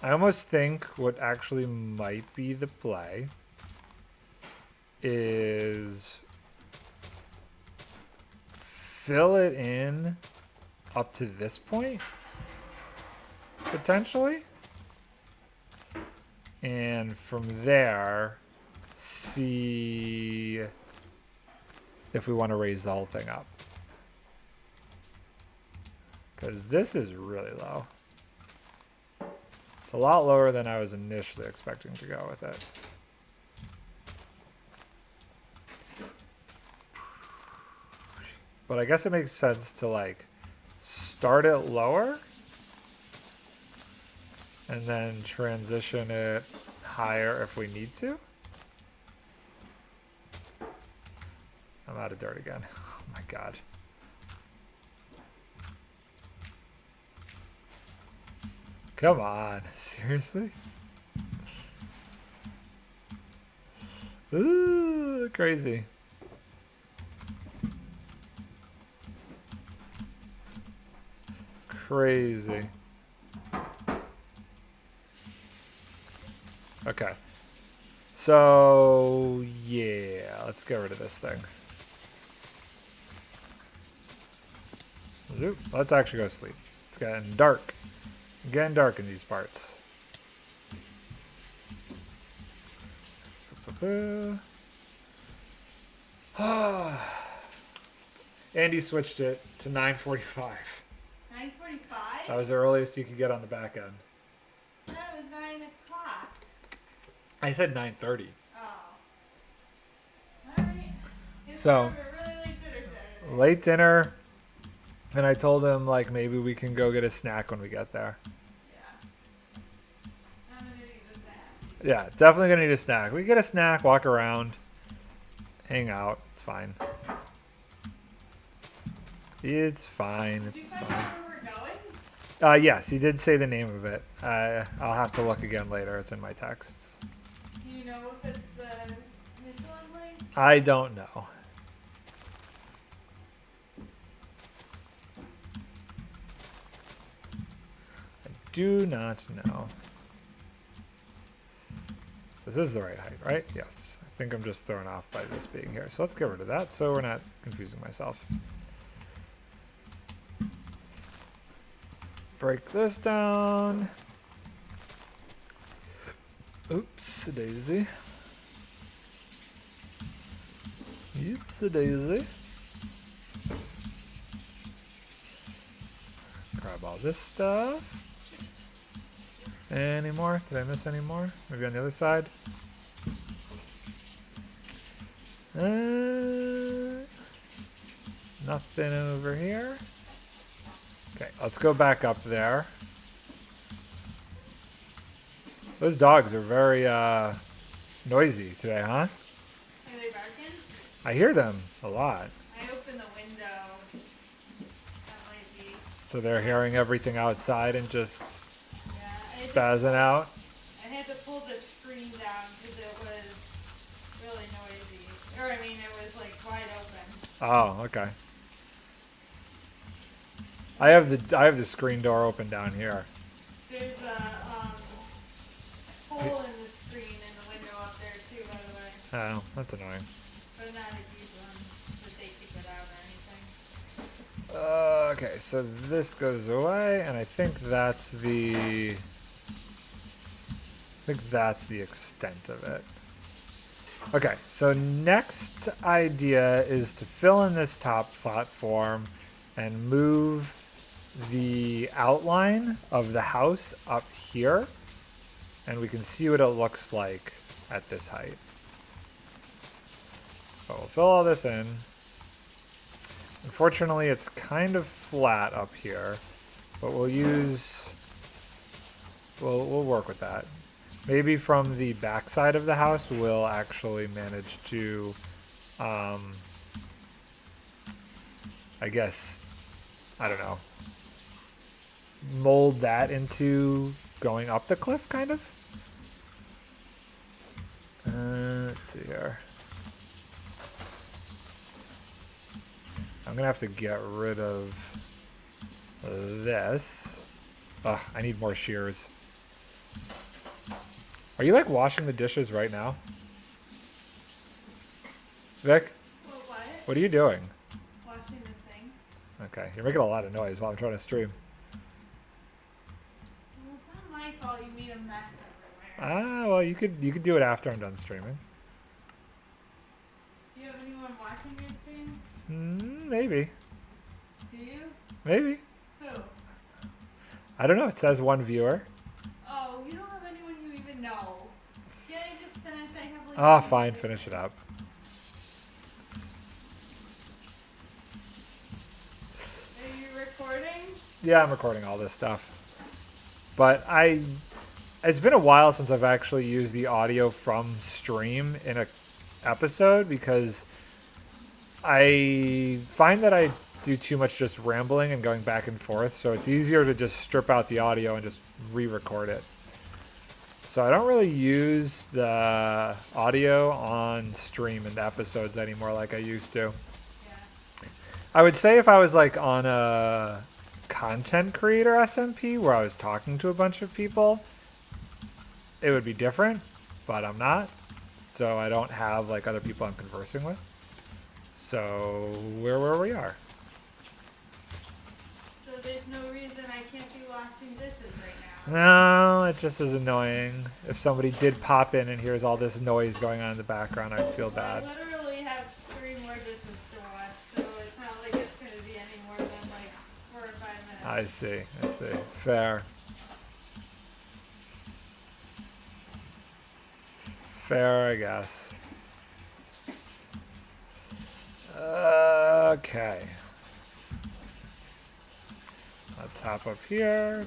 I almost think what actually might be the play is fill it in up to this point, potentially. And from there, see if we want to raise the whole thing up. Because this is really low. It's a lot lower than I was initially expecting to go with it. But I guess it makes sense to like start it lower and then transition it higher if we need to. I'm out of dirt again. Oh my god. Come on, seriously? Ooh, crazy. Crazy. Okay. So, yeah, let's get rid of this thing. Zoop. Let's actually go sleep. It's getting dark. Getting dark in these parts. Andy switched it to 9:45. 9:45? That was the earliest you could get on the back end. I thought it was 9 o'clock. I said 9:30. Oh. Alright. So, Really late dinner Saturday. late dinner. And I told him, like, maybe we can go get a snack when we get there. Yeah. I'm gonna need a snack. Yeah, definitely gonna need a snack. We get a snack, walk around, hang out. It's fine. It's fine. Did you It's find out fine. where we're going? Yes, he did say the name of it. I'll have to look again later. It's in my texts. Do you know if it's the Michelin place? I don't know. Do not know. This is the right height, right? Yes. I think I'm just thrown off by this being here. So let's get rid of that so we're not confusing myself. Break this down. Oops, daisy. Oops, a daisy. Grab all this stuff. Any more? Did I miss any more? Maybe on the other side? Nothing over here. Okay, let's go back up there. Those dogs are very noisy today, huh? Are they barking? I hear them a lot. I opened the window. That might be. So they're hearing everything outside and just Yeah, spazzing out. I had to pull the screen down because it was really noisy. Or I mean, it was like wide open. Oh, okay. I have the screen door open down here. There's a hole in the screen in the window up there too, by the way. Oh, that's annoying. But not a huge one that they keep it out or anything. Okay, so this goes away, and I think that's the extent of it. Okay, so next idea is to fill in this top platform and move the outline of the house up here, and we can see what it looks like at this height. So we'll fill all this in. Unfortunately, it's kind of flat up here, but we'll work with that. Maybe from the back side of the house, we'll actually manage to, I guess, I don't know, mold that into going up the cliff, kind of. Let's see here. I'm gonna have to get rid of this. Ugh, I need more shears. Are you like washing the dishes right now? Vic, Well, what? what are you doing? Washing the thing. Okay, you're making a lot of noise while I'm trying to stream. Well, it's not my fault you made a mess everywhere. Ah, well, you could do it after I'm done streaming. Do you have anyone watching your stream? Maybe. Do you? Maybe. Who? I don't know. It says one viewer. Oh, you don't have anyone you even know. Yeah, I just finished. I have like. Oh, fine. Finish it up. Are you recording? Yeah, I'm recording all this stuff. But it's been a while since I've actually used the audio from stream in a episode because I find that I do too much just rambling and going back and forth, so it's easier to just strip out the audio and just re-record it. So I don't really use the audio on stream in the episodes anymore like I used to. Yeah. I would say if I was like on a content creator SMP where I was talking to a bunch of people, it would be different, but I'm not. So I don't have like other people I'm conversing with. So we're where we are. So there's no reason I can't be washing dishes right now. No, it just is annoying. If somebody did pop in and hears all this noise going on in the background, I'd feel bad. I literally have 3 more dishes to wash, so it's not like it's going to be any more than like 4 or 5 minutes. I see. Fair. Fair, I guess. Okay. Let's hop up here.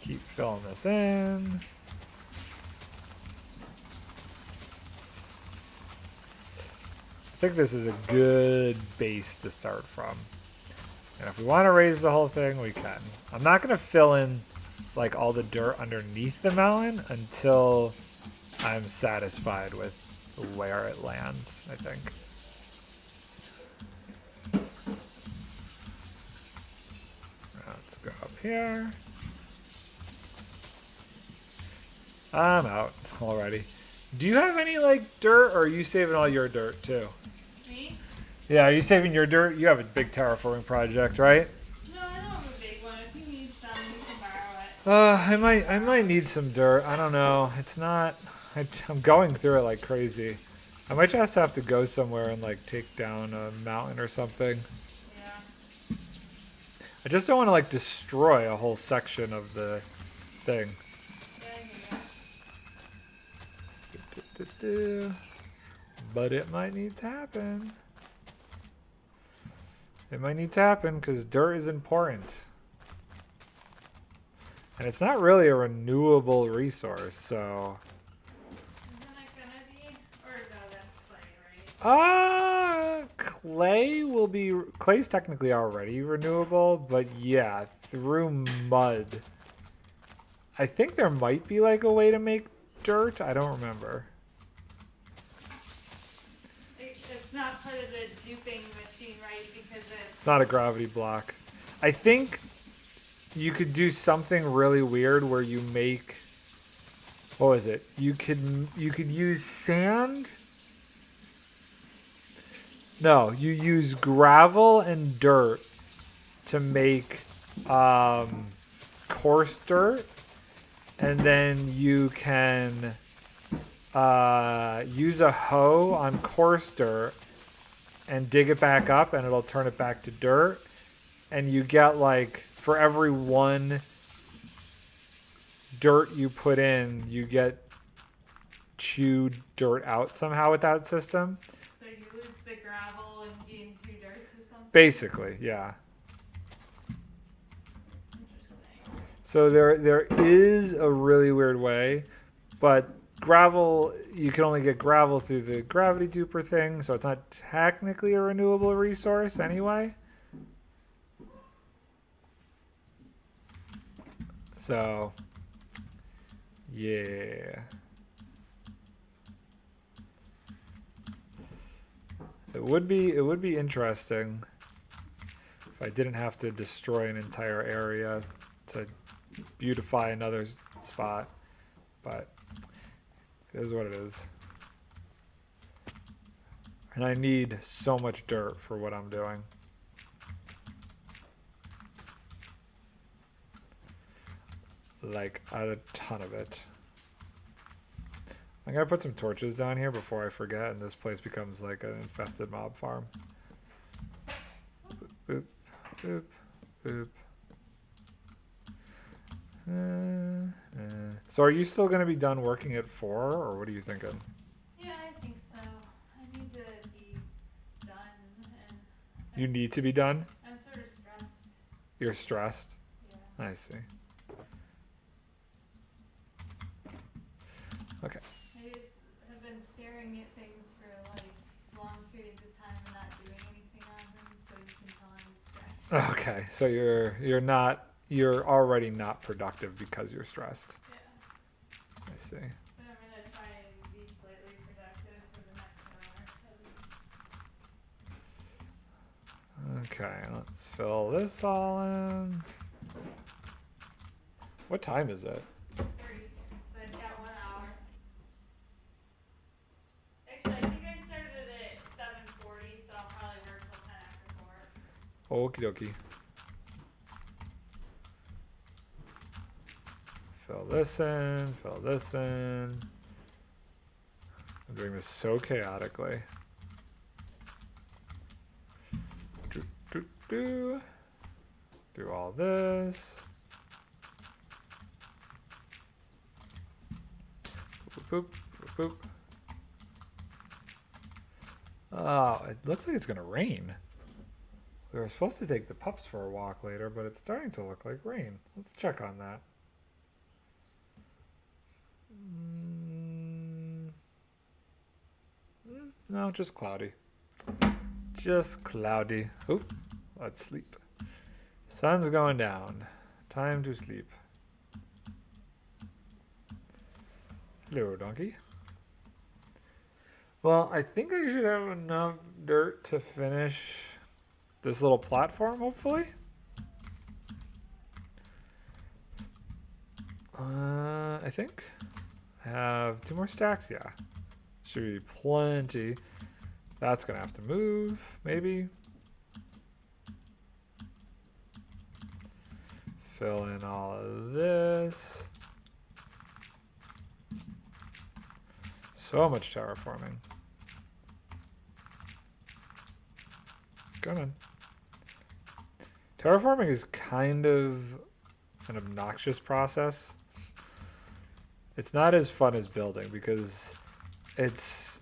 Keep filling this in. I think this is a good base to start from. And if we want to raise the whole thing, we can. I'm not going to fill in like all the dirt underneath the mountain until I'm satisfied with where it lands, I think. Let's go up here. I'm out already. Do you have any like dirt, or are you saving all your dirt too? Me? Yeah, are you saving your dirt? You have a big terraforming project, right? No, I don't have a big one. If you need some, you can borrow it. I might need some dirt. I don't know. It's not. I'm going through it like crazy. I might just have to go somewhere and like take down a mountain or something. Yeah. I just don't want to like destroy a whole section of the thing. But it might need to happen. It might need to happen because dirt is important. And it's not really a renewable resource, so... Isn't it gonna be? Or no, that's clay, right? clay's technically already renewable, but yeah, through mud. I think there might be like a way to make dirt. I don't remember. It's not part of the duping machine, right? Because It's not a gravity block. I think you could do something really weird where you make, what was it? You could use sand. No, you use gravel and dirt to make coarse dirt, and then you can use a hoe on coarse dirt and dig it back up, and it'll turn it back to dirt. And you get like, for every one dirt you put in, you get chewed dirt out somehow with that system. So you lose the gravel and gain 2 dirts or something? Basically, yeah. Interesting. So there is a really weird way, but gravel, you can only get gravel through the gravity duper thing, so it's not technically a renewable resource anyway. So, yeah. It would be interesting if I didn't have to destroy an entire area to beautify another spot, but it is what it is. And I need so much dirt for what I'm doing. Like a ton of it. I'm gonna put some torches down here before I forget, and this place becomes like an infested mob farm. Boop, boop, boop. So are you still gonna be done working at 4, or what are you thinking? Yeah, I think so. I need to be done. And You need to be done? I'm sort of stressed. You're stressed? Yeah. I see. Okay. I just have been staring at things for like long periods of time and not doing anything on them, so you can tell I'm stressed. Okay, so you're already not productive because you're stressed. Yeah. I see. But I'm gonna try and be slightly productive for the next hour. Okay, let's fill this all in. What time is it? 3. So I've got 1 hour. Actually, I think I started at 7:40, so I'll probably work till 10 after 4. Okie dokie. Fill this in, fill this in. I'm doing this so chaotically. Do all this. Boop, boop, boop, boop. Oh, it looks like it's gonna rain. We were supposed to take the pups for a walk later, but it's starting to look like rain. Let's check on that. No, just cloudy. Just cloudy. Oop, let's sleep. Sun's going down. Time to sleep. Hello, donkey. Well, I think I should have enough dirt to finish this little platform, hopefully. I think I have 2 more stacks. Yeah, should be plenty. That's gonna have to move, maybe. Fill in all of this. So much terraforming. Come on. Terraforming is kind of an obnoxious process. It's not as fun as building because it's,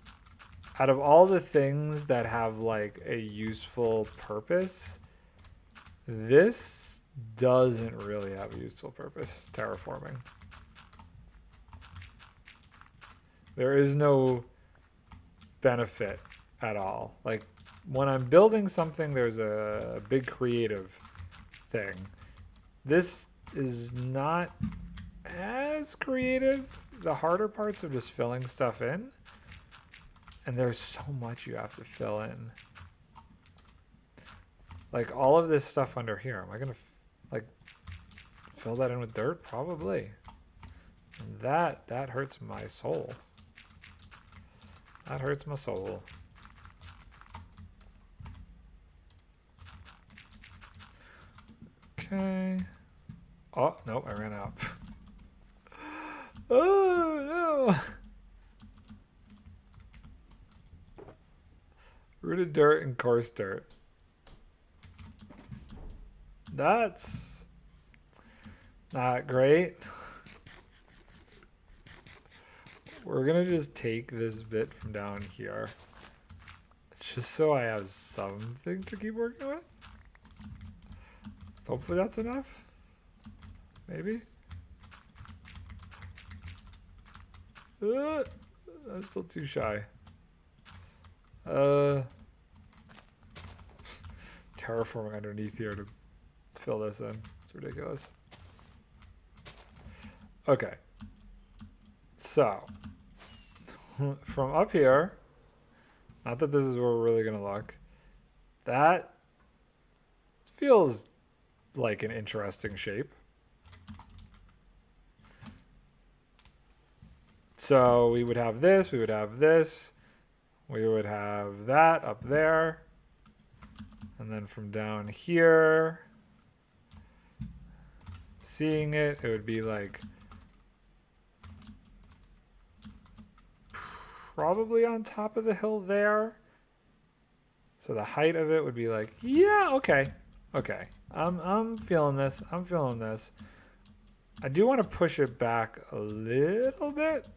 out of all the things that have like a useful purpose, this doesn't really have a useful purpose, terraforming. There is no benefit at all. Like, when I'm building something, there's a big creative thing. This is not as creative. The harder parts are just filling stuff in. And there's so much you have to fill in. Like all of this stuff under here. Am I gonna like fill that in with dirt? Probably. And that hurts my soul. That hurts my soul. Okay. Oh, no, I ran out. Oh, no. Rooted dirt and coarse dirt. That's not great. We're gonna just take this bit from down here. It's just so I have something to keep working with. Hopefully that's enough. Maybe. I'm still too shy. Terraforming underneath here to fill this in. It's ridiculous. Okay. So, from up here, not that this is where we're really going to look, that feels like an interesting shape. So we would have this, we would have this, we would have that up there, and then from down here, seeing it, it would be like probably on top of the hill there. So the height of it would be like, yeah, okay. Okay. I'm feeling this. I'm feeling this. I do want to push it back a little bit.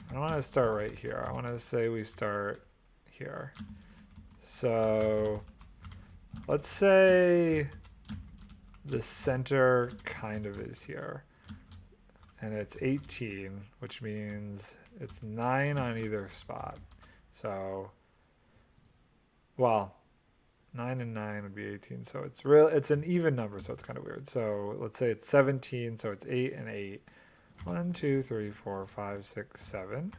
I don't want to start right here. I want to say we start here. So let's say the center kind of is here. And it's 18, which means it's 9 on either spot. So, well, 9 and 9 would be 18. So it's an even number, so it's kind of weird. So let's say it's 17, so it's 8 and 8. 1, 2, 3, 4, 5, 6, 7.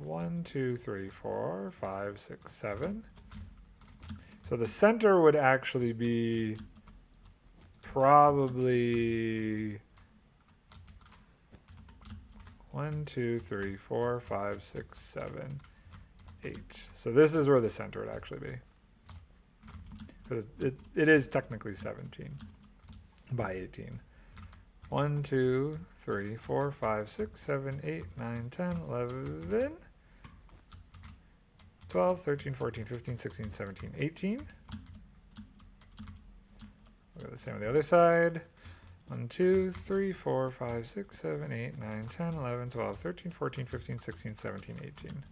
1, 2, 3, 4, 5, 6, 7. So the center would actually be probably 1, 2, 3, 4, 5, 6, 7, 8. So this is where the center would actually be. Because it is technically 17 by 18. 1, 2, 3, 4, 5, 6, 7, 8, 9, 10, 11, 12, 13, 14, 15, 16, 17, 18. We'll go the same on the other side. 1, 2, 3, 4, 5, 6, 7, 8, 9, 10, 11, 12, 13, 14, 15, 16, 17, 18.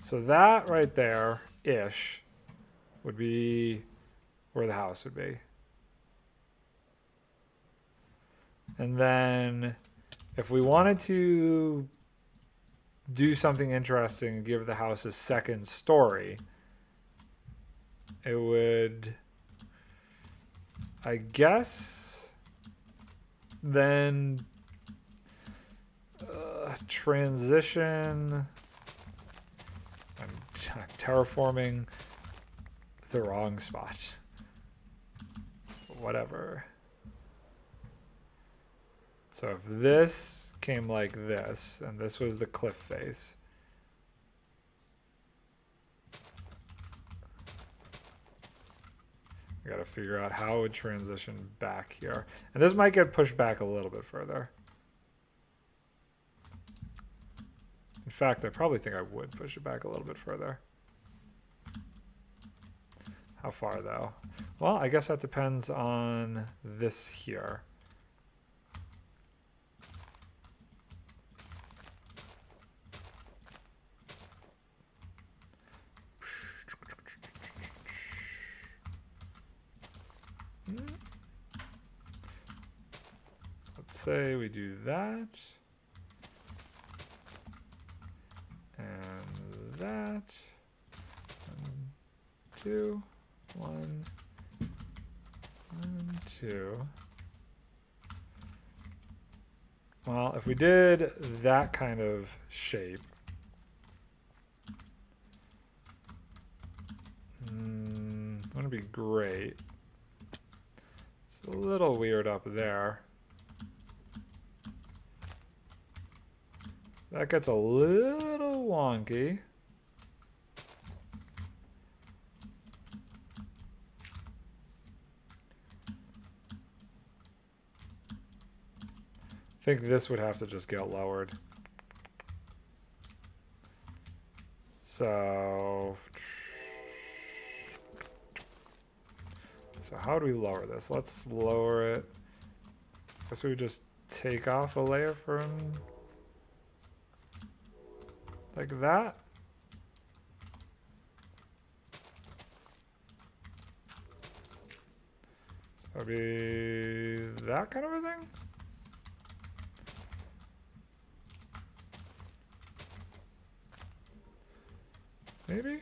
So that right there-ish would be where the house would be. And then if we wanted to do something interesting and give the house a second story, it would, I guess, then transition. I'm terraforming the wrong spot. Whatever. So if this came like this, and this was the cliff face, I gotta figure out how it would transition back here. And this might get pushed back a little bit further. In fact, I probably think I would push it back a little bit further. How far though? Well, I guess that depends on this here. Let's say we do that. 2, 1, 1, 2. Well, if we did that kind of shape, wouldn't be great. It's a little weird up there. That gets a little wonky. I think this would have to just get lowered. So how do we lower this? Let's lower it. Guess we would just take off a layer from like that. So it'd be that kind of a thing. Maybe?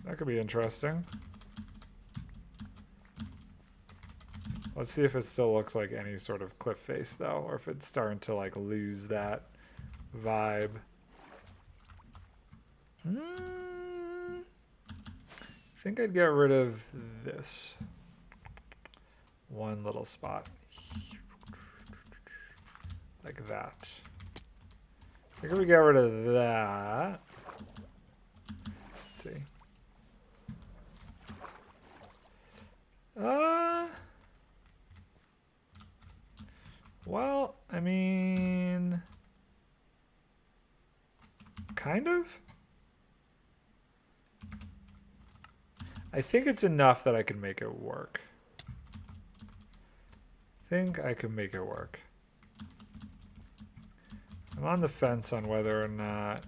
That could be interesting. Let's see if it still looks like any sort of cliff face though, or if it's starting to like lose that vibe. I think I'd get rid of this one little spot. Like that. I think if we get rid of that, let's see. Well, I mean, kind of. I think it's enough that I can make it work. I think I can make it work. I'm on the fence on whether or not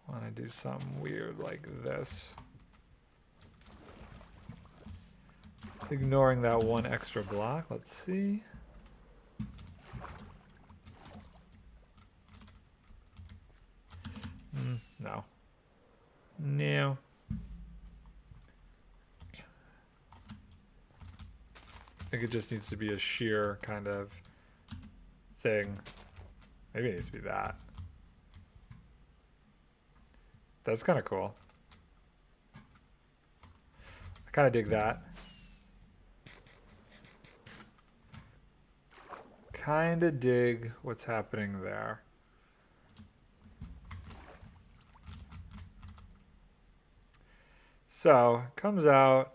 I want to do something weird like this. Ignoring that one extra block. Let's see. No. No. I think it just needs to be a sheer kind of thing. Maybe it needs to be that. That's kind of cool. I kind of dig that. Kind of dig what's happening there. So, comes out,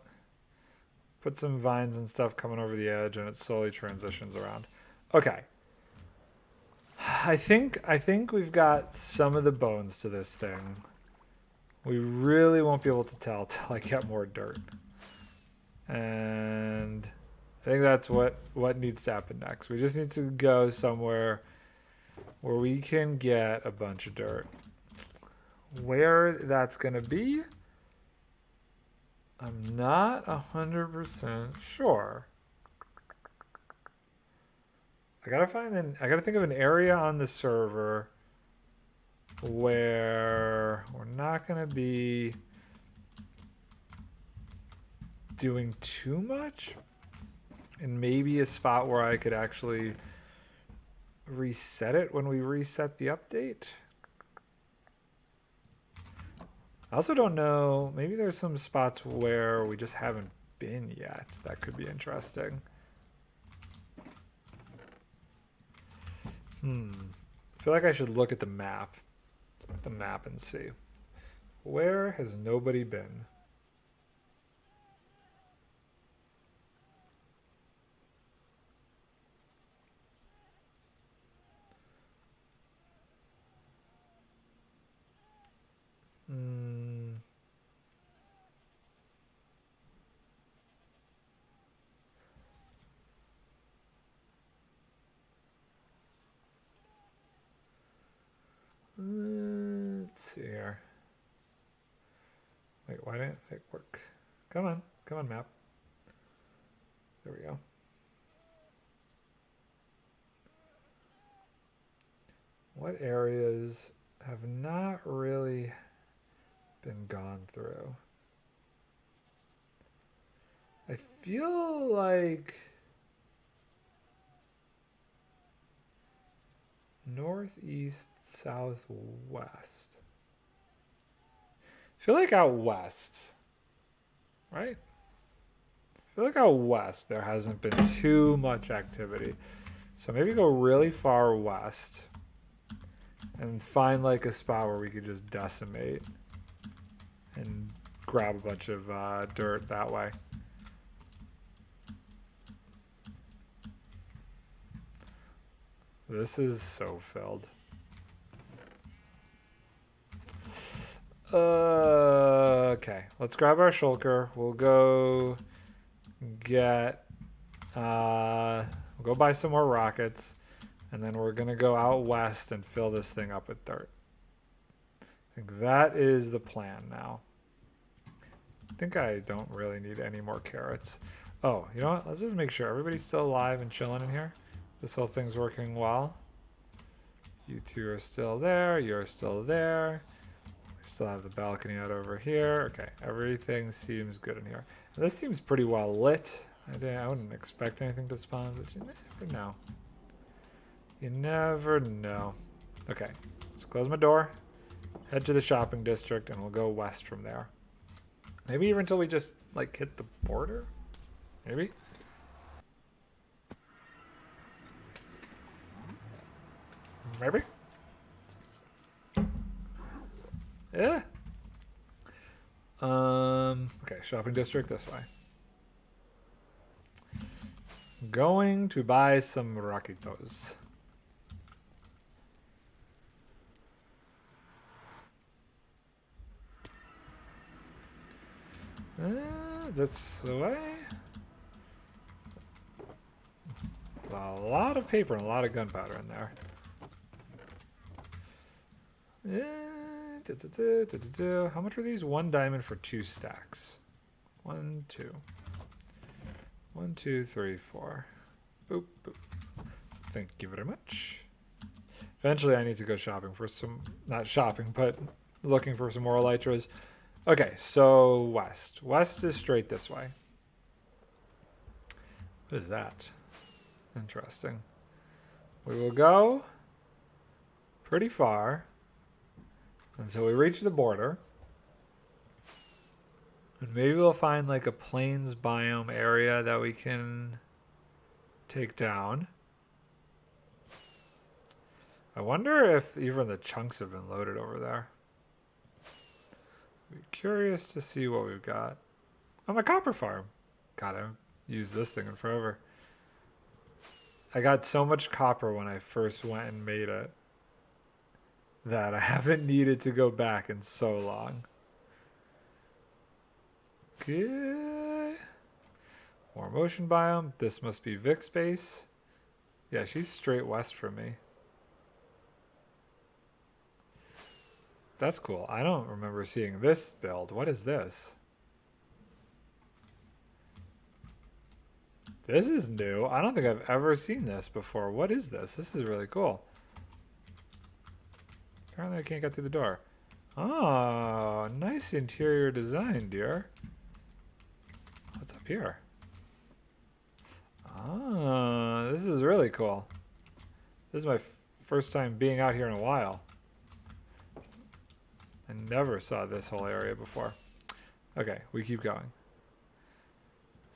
put some vines and stuff coming over the edge, and it slowly transitions around. Okay. I think we've got some of the bones to this thing. We really won't be able to tell till I get more dirt. And I think that's what needs to happen next. We just need to go somewhere where we can get a bunch of dirt. Where that's going to be, I'm not 100% sure. I gotta think of an area on the server where we're not gonna be doing too much, and maybe a spot where I could actually reset it when we reset the update. I also don't know, maybe there's some spots where we just haven't been yet. That could be interesting. I feel like I should look at the map. Let's look at the map and see. Where has nobody been? Let's see here. Wait, why didn't it work? Come on, map. There we go. What areas have not really been gone through. I feel like northeast, southwest. I feel like out west, right? I feel like out west there hasn't been too much activity. So maybe go really far west and find like a spot where we could just decimate and grab a bunch of dirt that way. This is so filled. Okay, let's grab our shulker. We'll go get, we'll go buy some more rockets, and then we're gonna go out west and fill this thing up with dirt. I think that is the plan now. I think I don't really need any more carrots. Oh, you know what? Let's just make sure everybody's still alive and chilling in here. This whole thing's working well. You two are still there. You're still there. We still have the balcony out over here. Okay, everything seems good in here. And this seems pretty well lit. I wouldn't expect anything to spawn, but you never know. You never know. Okay, let's close my door. Head to the shopping district, and we'll go west from there. Maybe even until we just, like, hit the border? Maybe? Maybe? Yeah. Okay, shopping district this way. Going to buy some raquitos. This way. A lot of paper and a lot of gunpowder in there. How much are these? 1 diamond for 2 stacks. 1, 2. 1, 2, 3, 4. Boop, boop. Thank you very much. Eventually I need to go shopping for some, not shopping, but looking for some more elytras. Okay, so west. West is straight this way. What is that? Interesting. We will go pretty far until we reach the border. And maybe we'll find like a plains biome area that we can take down. I wonder if even the chunks have been loaded over there. Be curious to see what we've got. Oh, my copper farm. God, I haven't used this thing in forever. I got so much copper when I first went and made it that I haven't needed to go back in so long. Okay. More motion biome. This must be Vic's base. Yeah, she's straight west from me. That's cool. I don't remember seeing this build. What is this? This is new. I don't think I've ever seen this before. What is this? This is really cool. Apparently I can't get through the door. Oh, nice interior design, dear. What's up here? Ah, this is really cool. This is my first time being out here in a while. I never saw this whole area before. Okay, we keep going.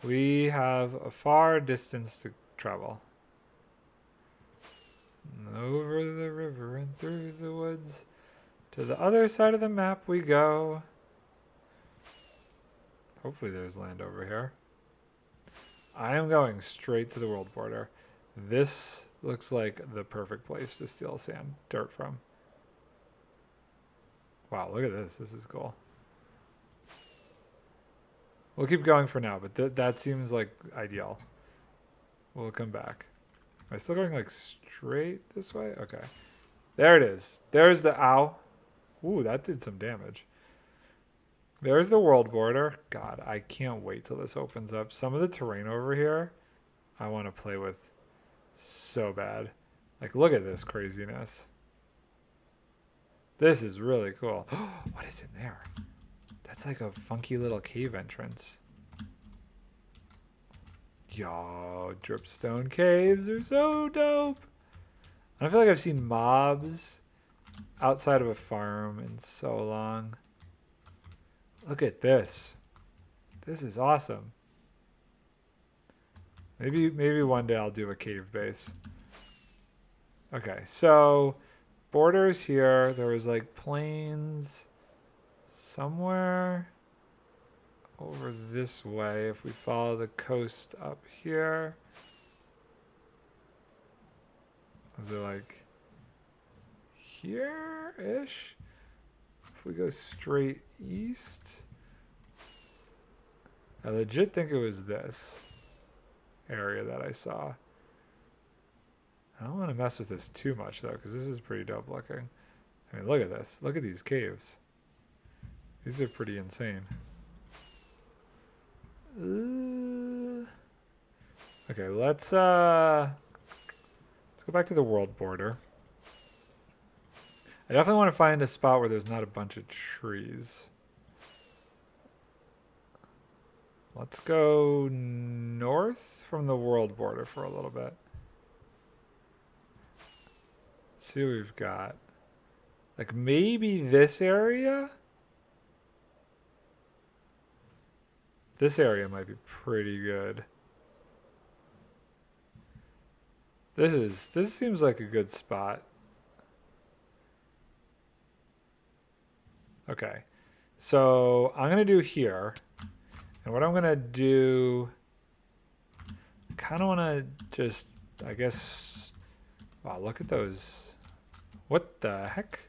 We have a far distance to travel. Over the river and through the woods. To the other side of the map we go. Hopefully there's land over here. I am going straight to the world border. This looks like the perfect place to steal dirt from. Wow, look at this. This is cool. We'll keep going for now, but that seems like ideal. We'll come back. Am I still going like straight this way? Okay. There it is. There's the ow. Ooh, that did some damage. There's the world border. God, I can't wait till this opens up. Some of the terrain over here, I want to play with so bad. Like, look at this craziness. This is really cool. What is in there? That's like a funky little cave entrance. Yo, dripstone caves are so dope. I don't feel like I've seen mobs outside of a farm in so long. Look at this. This is awesome. Maybe one day I'll do a cave base. Okay, so borders here. There was like plains somewhere over this way. If we follow the coast up here. Is it like here-ish? If we go straight east. I legit think it was this area that I saw. I don't want to mess with this too much though, because this is pretty dope looking. I mean, look at this. Look at these caves. These are pretty insane. Okay, let's go back to the world border. I definitely want to find a spot where there's not a bunch of trees. Let's go north from the world border for a little bit. Let's see what we've got. Like maybe this area? This area might be pretty good. This seems like a good spot. Okay. So I'm gonna do here. And what I'm gonna do, I kind of want to just, I guess, wow, look at those. What the heck?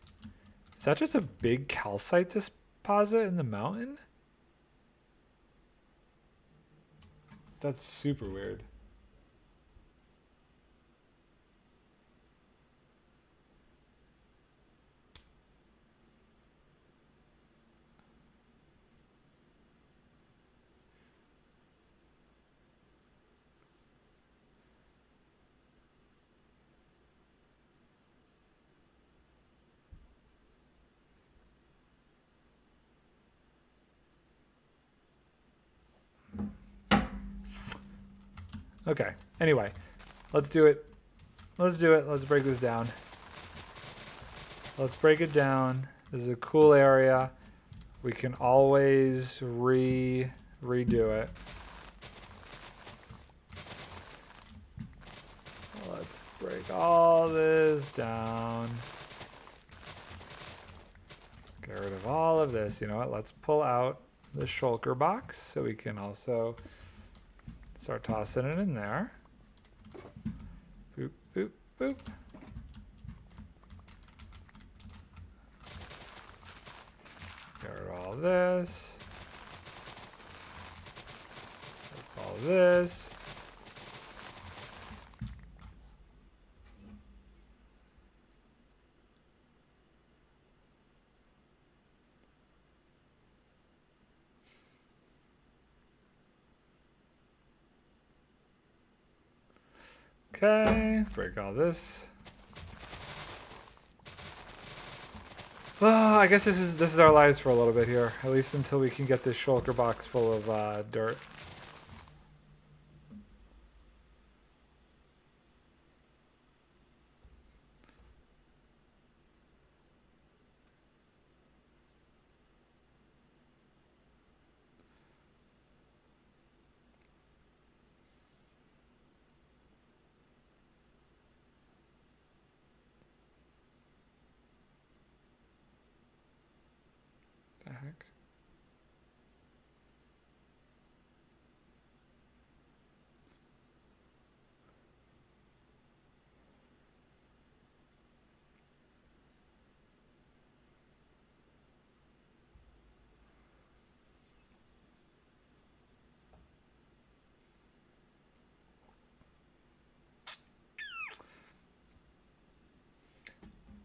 Is that just a big calcite deposit in the mountain? That's super weird. Okay. Anyway, let's do it. Let's do it. Let's break this down. Let's break it down. This is a cool area. We can always redo it. Let's break all this down. Get rid of all of this. You know what? Let's pull out the shulker box so we can also start tossing it in there. Boop, boop, boop. Get rid of all this. All this. Okay, break all this. I guess this is our lives for a little bit here, at least until we can get this shulker box full of dirt. The heck?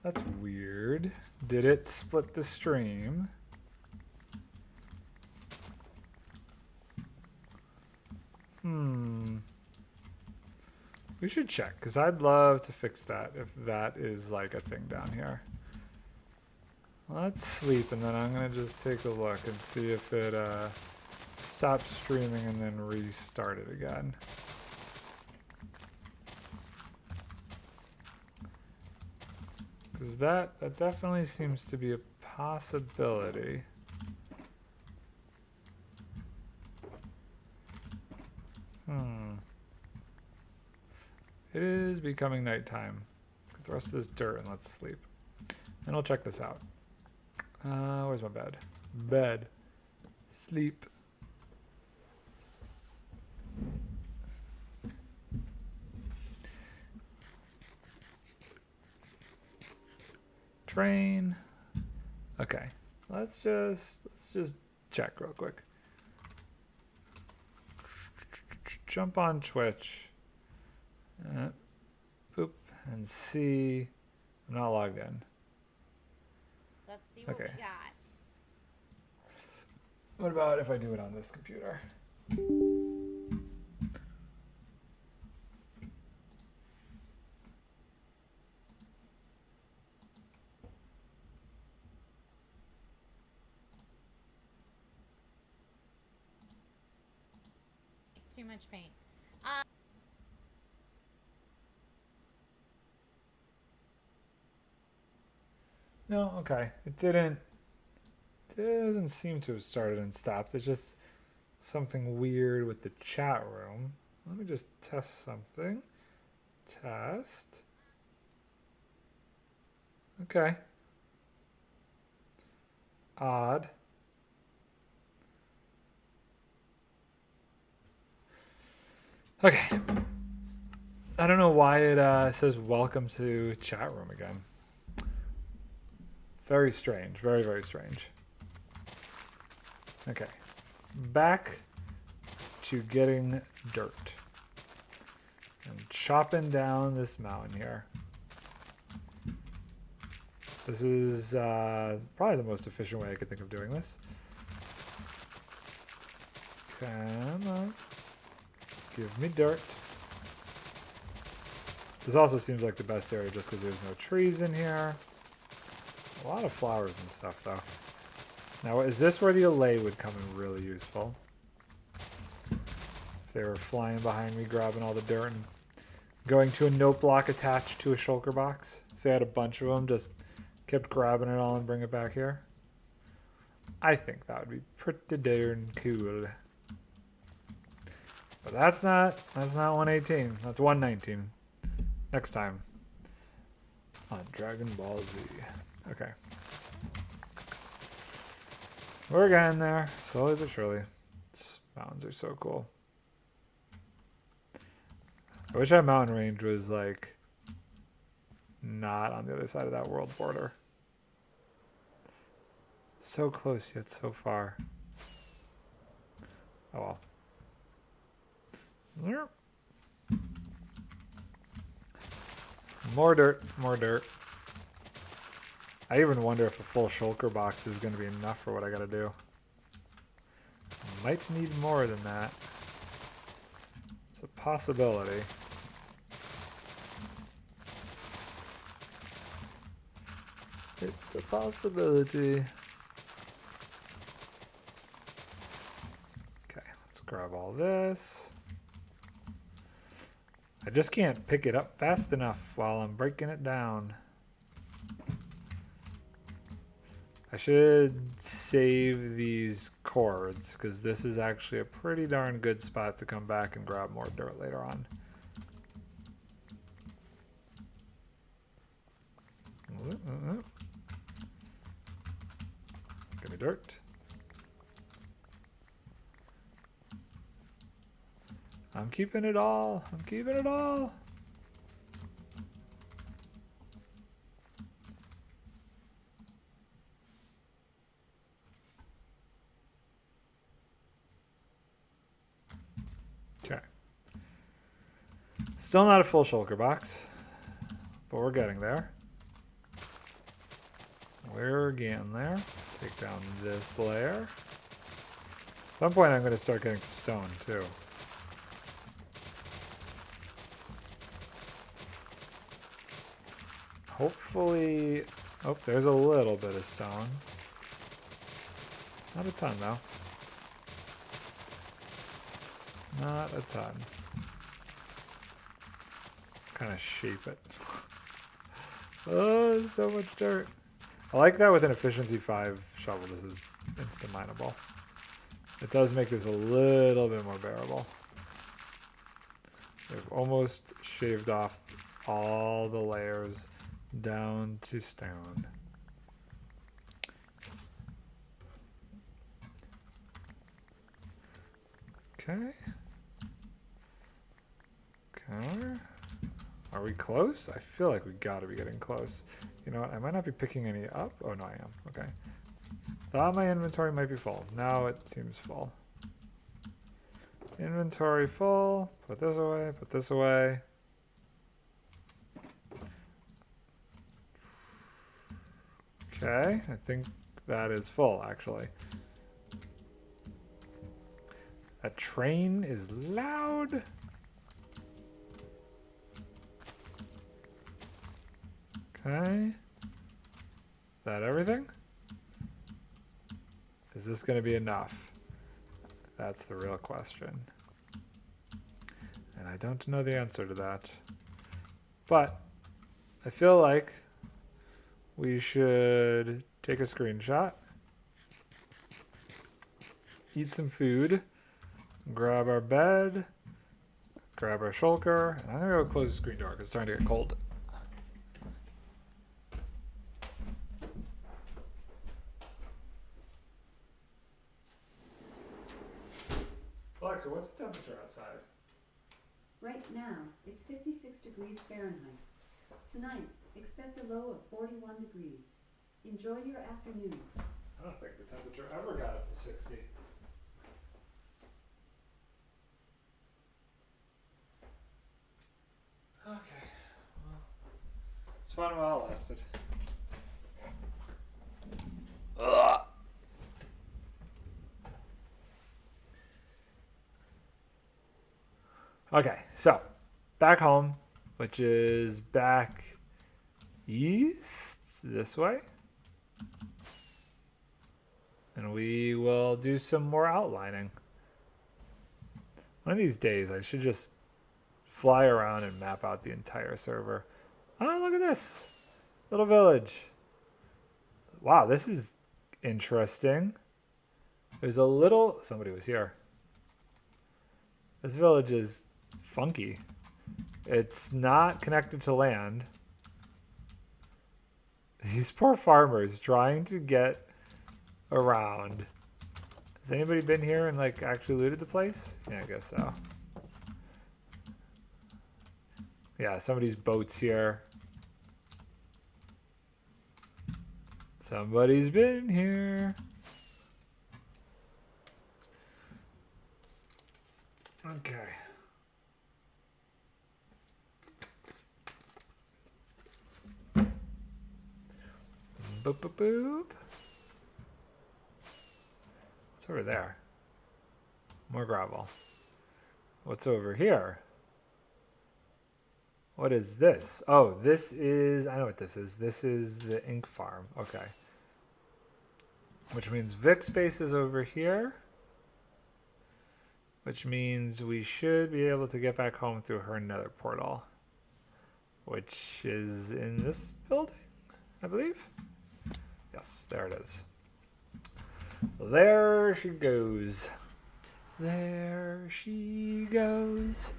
That's weird. Did it split the stream? We should check, because I'd love to fix that if that is like a thing down here. Let's sleep, and then I'm gonna just take a look and see if it stops streaming and then restart it again. Because that definitely seems to be a possibility. It is becoming nighttime. Let's get the rest of this dirt and let's sleep. And I'll check this out. Where's my bed? Bed. Sleep. Train. Okay. Let's just check real quick. Jump on Twitch. Boop. And see. I'm not logged in. Let's see what we got. What about if I do it on this computer? Too much paint. No, okay. It doesn't seem to have started and stopped. It's just something weird with the chat room. Let me just test something. Test. Okay. Odd. Okay. I don't know why it says welcome to chat room again. Very strange. Very, very strange. Okay. Back to getting dirt. And chopping down this mountain here. This is probably the most efficient way I could think of doing this. Come on. Give me dirt. This also seems like the best area just because there's no trees in here. A lot of flowers and stuff though. Now is this where the allay would come in really useful? If they were flying behind me grabbing all the dirt and going to a note block attached to a shulker box. Say I had a bunch of them, just kept grabbing it all and bring it back here. I think that would be pretty darn cool. But that's not 118. That's 119. Next time on Dragon Ball Z. Okay. We're getting there, slowly but surely. These mountains are so cool. I wish that mountain range was like not on the other side of that world border. So close yet so far. Oh well. More dirt, more dirt. I even wonder if a full shulker box is going to be enough for what I got to do. Might need more than that. It's a possibility. It's a possibility. Okay, let's grab all this. I just can't pick it up fast enough while I'm breaking it down. I should save these cords because this is actually a pretty darn good spot to come back and grab more dirt later on. Give me dirt. I'm keeping it all. I'm keeping it all. Okay. Still not a full shulker box, but we're getting there. We're getting there. Take down this layer. At some point I'm going to start getting to stone too. Hopefully Oh, there's a little bit of stone. Not a ton, though. Not a ton. Kind of shape it. Oh, so much dirt. I like that with an efficiency 5 shovel, this is instant mineable. It does make this a little bit more bearable. We've almost shaved off all the layers down to stone. Okay. Okay. Are we close? I feel like we gotta be getting close. You know what? I might not be picking any up. Oh, no, I am. Okay. Thought my inventory might be full. Now it seems full. Inventory full. Put this away. Put this away. Okay. I think that is full, actually. That train is loud. Okay. Is that everything? Is this going to be enough? That's the real question. And I don't know the answer to that. But I feel like we should take a screenshot, eat some food, grab our bed, grab our shulker, and I'm going to go close the screen door because it's starting to get cold. Alexa, what's the temperature outside? Right now, it's 56 degrees Fahrenheit. Tonight, expect a low of 41 degrees. Enjoy your afternoon. I don't think the temperature ever got up to 60. Okay, well, it's fun while it lasted. Ugh. Okay, so back home, which is back east this way. And we will do some more outlining. One of these days, I should just fly around and map out the entire server. Oh, look at this little village. Wow, this is interesting. There's a little, somebody was here. This village is funky. It's not connected to land. These poor farmers trying to get around. Has anybody been here and like actually looted the place? Yeah, I guess so. Yeah, somebody's boat's here. Somebody's been here. Okay. Boop, boop, boop. What's over there? More gravel. What's over here? What is this? Oh, this is, I know what this is. This is the ink farm. Okay. Which means Vic space is over here. Which means we should be able to get back home through her nether portal. Which is in this building, I believe. Yes, there it is. There she goes. There she goes.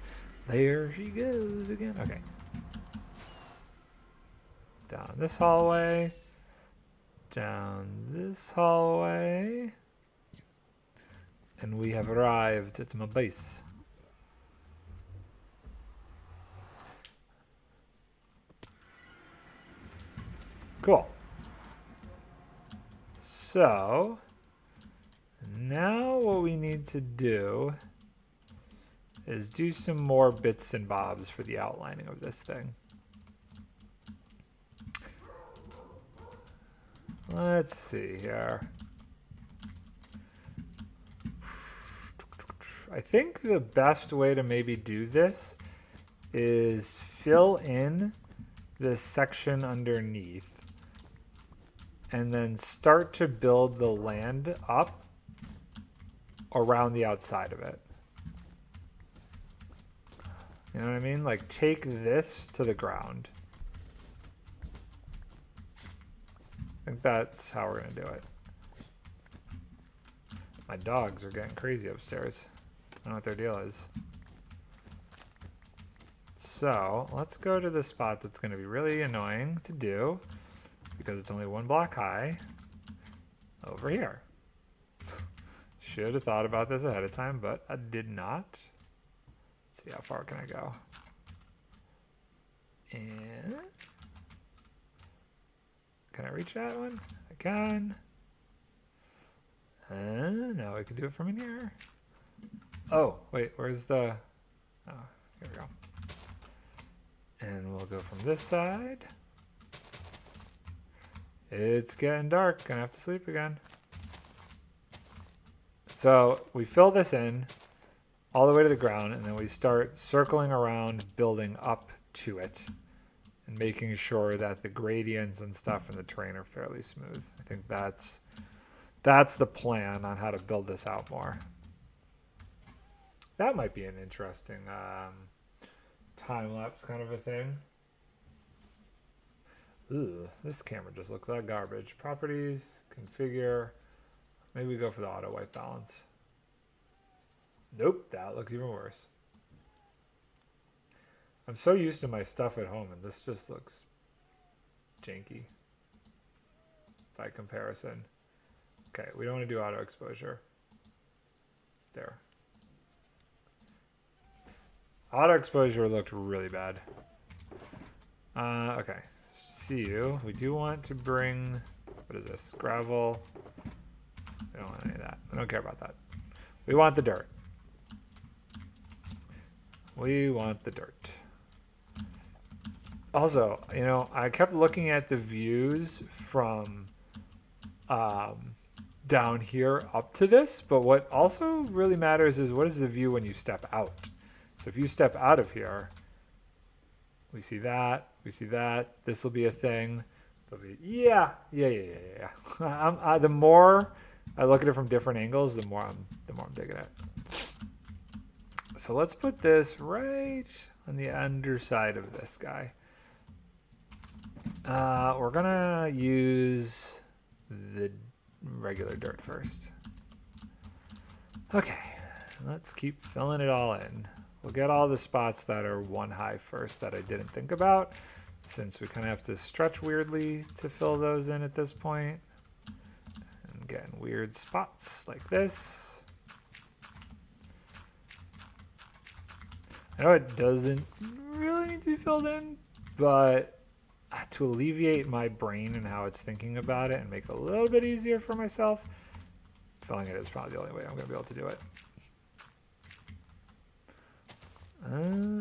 There she goes again. Okay. Down this hallway. Down this hallway. And we have arrived at my base. Cool. So, now what we need to do is do some more bits and bobs for the outlining of this thing. Let's see here. I think the best way to maybe do this is fill in this section underneath and then start to build the land up around the outside of it. You know what I mean? Like take this to the ground. I think that's how we're gonna do it. My dogs are getting crazy upstairs. I don't know what their deal is. So let's go to the spot that's gonna be really annoying to do because it's only 1 block high over here. Should have thought about this ahead of time, but I did not. Let's see, how far can I go? And can I reach that one? I can. Now we can do it from in here. Oh, wait, where's the... Oh, here we go. And we'll go from this side. It's getting dark. Gonna have to sleep again. So we fill this in all the way to the ground, and then we start circling around, building up to it, and making sure that the gradients and stuff in the terrain are fairly smooth. I think that's the plan on how to build this out more. That might be an interesting time-lapse kind of a thing. Ooh, this camera just looks like garbage. Properties, configure. Maybe we go for the auto white balance. Nope, that looks even worse. I'm so used to my stuff at home, and this just looks janky by comparison. Okay, we don't want to do auto exposure. There. Auto exposure looked really bad. Okay, see you. We do want to bring, what is this? Gravel. We don't want any of that. I don't care about that. We want the dirt. We want the dirt. Also, you know, I kept looking at the views from down here up to this, but what also really matters is what is the view when you step out. So if you step out of here, we see that, this will be a thing. There'll be, yeah. The more I look at it from different angles, the more I'm digging it. So let's put this right on the underside of this guy. We're gonna use the regular dirt first. Okay, let's keep filling it all in. We'll get all the spots that are 1 high first that I didn't think about, since we kind of have to stretch weirdly to fill those in at this point. And getting weird spots like this. I know it doesn't really need to be filled in, but to alleviate my brain and how it's thinking about it and make it a little bit easier for myself, filling it is probably the only way I'm going to be able to do it.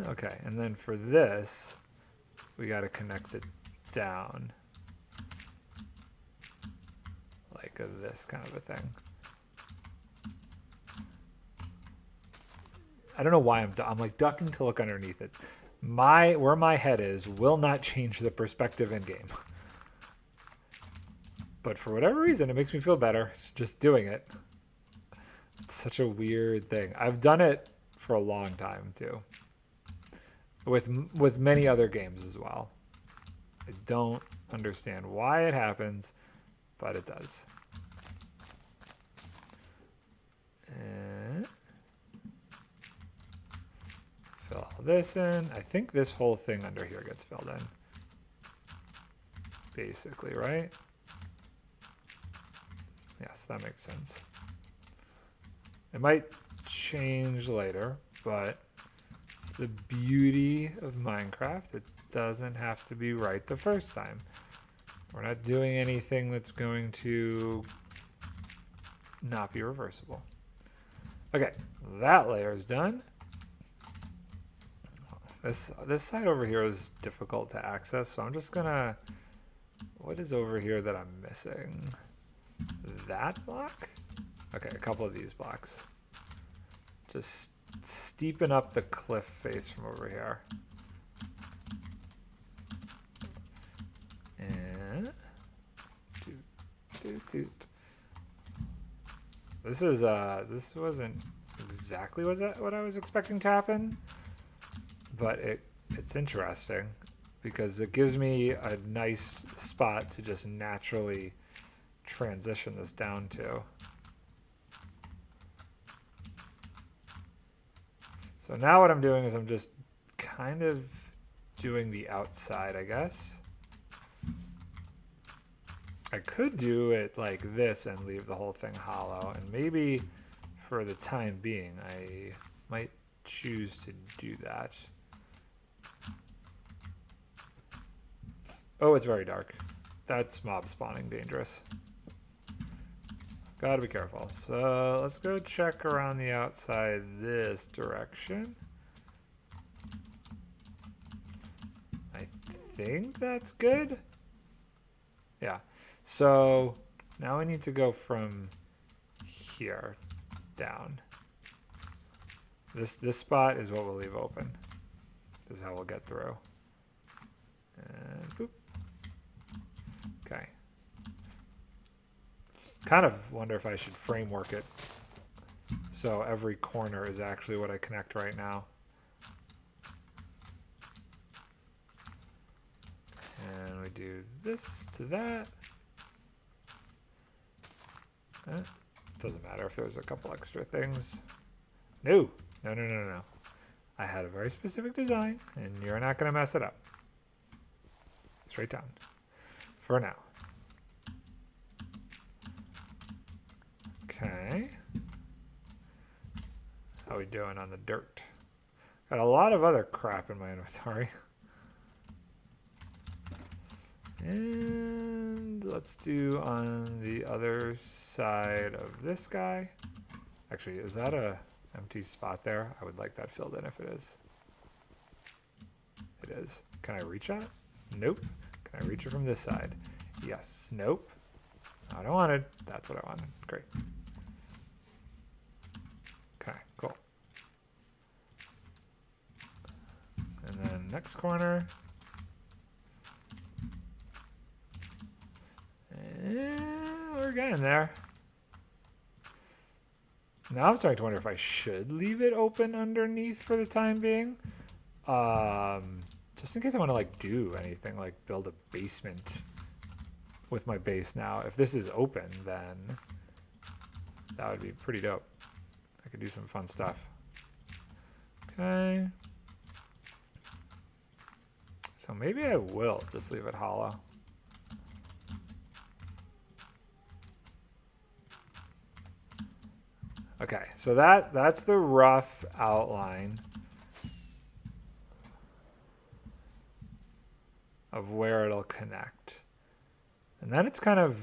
Okay, and then for this, we got to connect it down. Like this kind of a thing. I don't know why I'm like ducking to look underneath it. Where my head is will not change the perspective in game. But for whatever reason, it makes me feel better just doing it. It's such a weird thing. I've done it for a long time too. With many other games as well. I don't understand why it happens, but it does. And fill all this in. I think this whole thing under here gets filled in. Basically, right? Yes, that makes sense. It might change later, but it's the beauty of Minecraft. It doesn't have to be right the first time. We're not doing anything that's going to not be reversible. Okay, that layer is done. This side over here is difficult to access, so I'm just gonna, what is over here that I'm missing? That block? Okay, a couple of these blocks. Just steepen up the cliff face from over here. And dude. This wasn't exactly what I was expecting to happen, but it's interesting because it gives me a nice spot to just naturally transition this down to. So now what I'm doing is I'm just kind of doing the outside, I guess. I could do it like this and leave the whole thing hollow, and maybe for the time being I might choose to do that. Oh, it's very dark. That's mob spawning dangerous. Gotta be careful. So let's go check around the outside this direction. I think that's good. Yeah. So now we need to go from here down. This spot is what we'll leave open. This is how we'll get through. And boop. Okay. Kind of wonder if I should framework it so every corner is actually what I connect right now. And we do this to that. Doesn't matter if there's a couple extra things. No. I had a very specific design, and you're not going to mess it up. Straight down. For now. Okay. How we doing on the dirt? Got a lot of other crap in my inventory. And let's do on the other side of this guy. Actually, is that a empty spot there? I would like that filled in if it is. It is. Can I reach that? Nope. Can I reach it from this side? Yes. Nope. Not what I wanted. That's what I wanted. Great. Okay, cool. And then next corner. And we're getting there. Now I'm starting to wonder if I should leave it open underneath for the time being. Just in case I want to like do anything, like build a basement with my base now. If this is open, then that would be pretty dope. I could do some fun stuff. Okay. So maybe I will just leave it hollow. Okay, so that's the rough outline of where it'll connect. And then it's kind of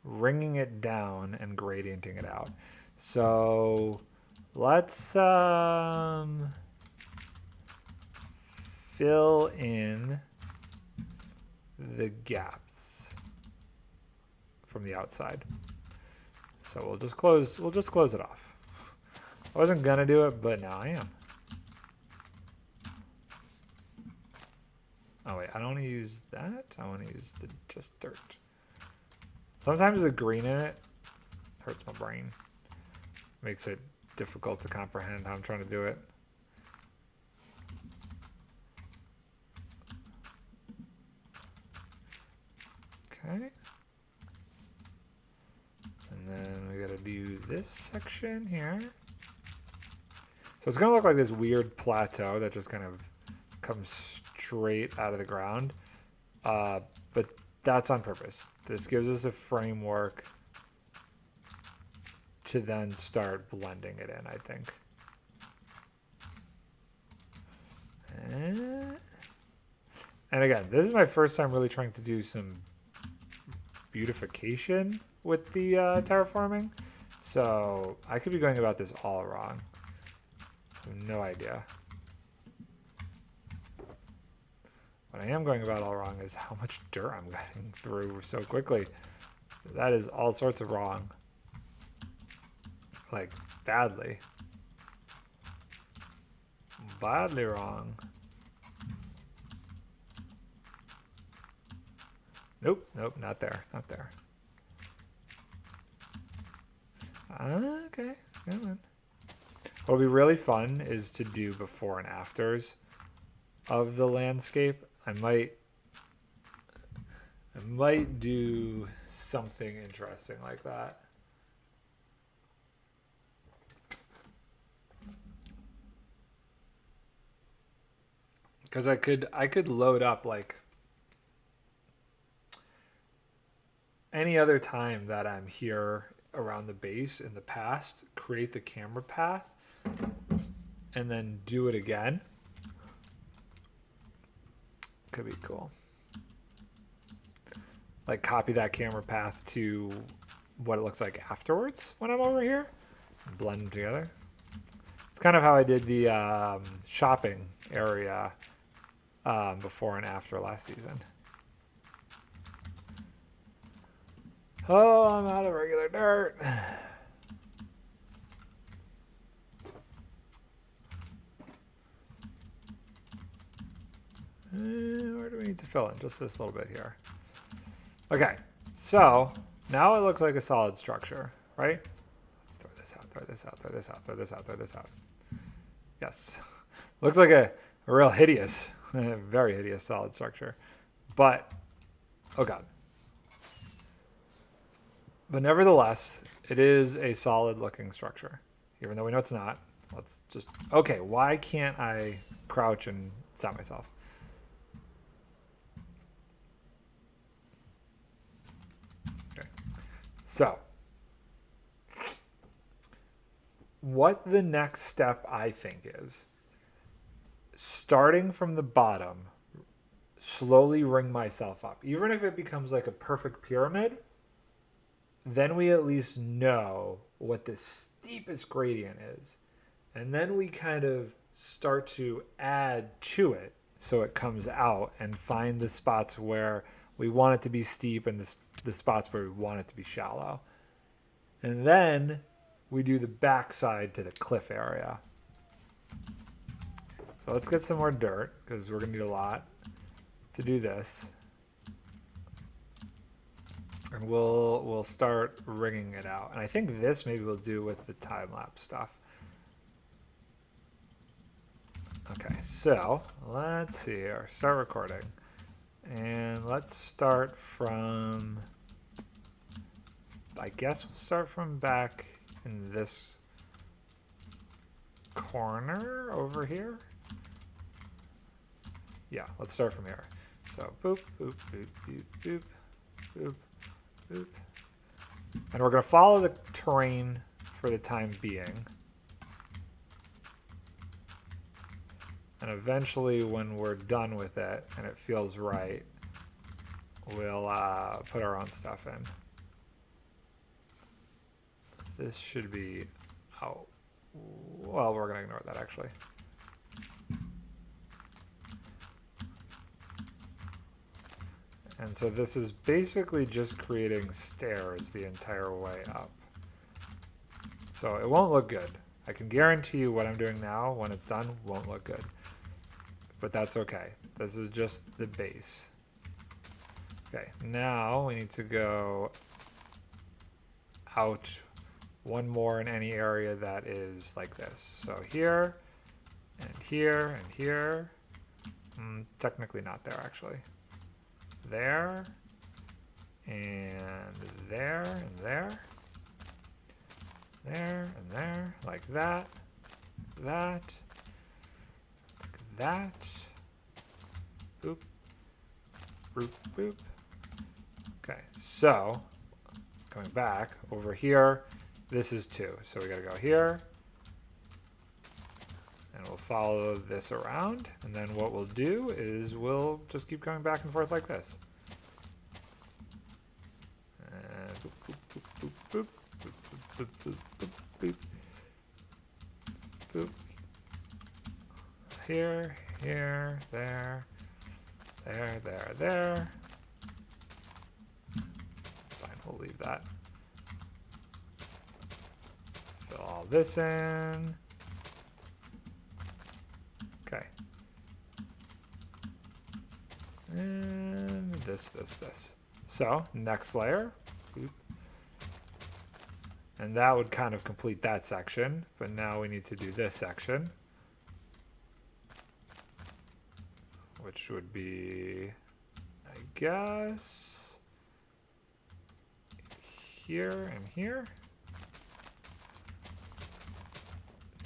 ringing it down and gradienting it out. So let's fill in the gaps from the outside. So we'll just close it off. I wasn't gonna do it, but now I am. Oh wait, I don't want to use that. I want to use the just dirt. Sometimes the green in it hurts my brain. Makes it difficult to comprehend how I'm trying to do it. Okay. And then we gotta do this section here. So it's gonna look like this weird plateau that just kind of comes straight out of the ground. But that's on purpose. This gives us a framework to then start blending it in, I think. And again, this is my first time really trying to do some beautification with the terraforming. So I could be going about this all wrong. I have no idea. What I am going about all wrong is how much dirt I'm getting through so quickly. That is all sorts of wrong. Like, badly. Badly wrong. Nope, not there, not there. Okay. Come on. What'll be really fun is to do before and afters of the landscape. I might do something interesting like that. Because I could load up like any other time that I'm here around the base in the past, create the camera path and then do it again. Could be cool. Like copy that camera path to what it looks like afterwards when I'm over here. Blend them together. It's kind of how I did the shopping area before and after last season. Oh, I'm out of regular dirt. Where do we need to fill in? Just this little bit here. Okay, so now it looks like a solid structure, right? Let's throw this out, throw this out, throw this out, throw this out, throw this out. Yes. Looks like a real hideous, very hideous solid structure. But, oh God. But nevertheless, it is a solid looking structure, even though we know it's not. Let's just, okay, why can't I crouch and stop myself? Okay, so what the next step I think is, starting from the bottom, slowly ring myself up. Even if it becomes like a perfect pyramid, then we at least know what the steepest gradient is. And then we kind of start to add to it so it comes out and find the spots where we want it to be steep and the spots where we want it to be shallow. And then we do the backside to the cliff area. So let's get some more dirt because we're going to need a lot to do this. And we'll start ringing it out. And I think this maybe we'll do with the time-lapse stuff. Okay, so let's see here. Start recording. And let's start from, I guess we'll start from back in this corner over here. Yeah, let's start from here. So boop, boop, boop, boop, boop, boop. Boop. And we're going to follow the terrain for the time being. And eventually when we're done with it and it feels right, we'll put our own stuff in. This should be out. Well, we're going to ignore that actually. And so this is basically just creating stairs the entire way up. So it won't look good. I can guarantee you what I'm doing now, when it's done, won't look good. But that's okay. This is just the base. Okay, now we need to go out one more in any area that is like this. So here, and here, and here. Technically not there, actually. There, and there, and there, there, and there, like that, that, like that, boop, boop, boop. Okay, so, going back, over here, this is 2, so we gotta go here, and we'll follow this around, and then what we'll do is we'll just keep going back and forth like this. And boop, boop, boop, boop, boop, boop, boop, boop, boop, boop. Here, here, there, there, there, there. That's fine, we'll leave that. Fill all this in. Okay. And this. So, next layer. Boop. And that would kind of complete that section. But now we need to do this section. Which would be, I guess, here and here.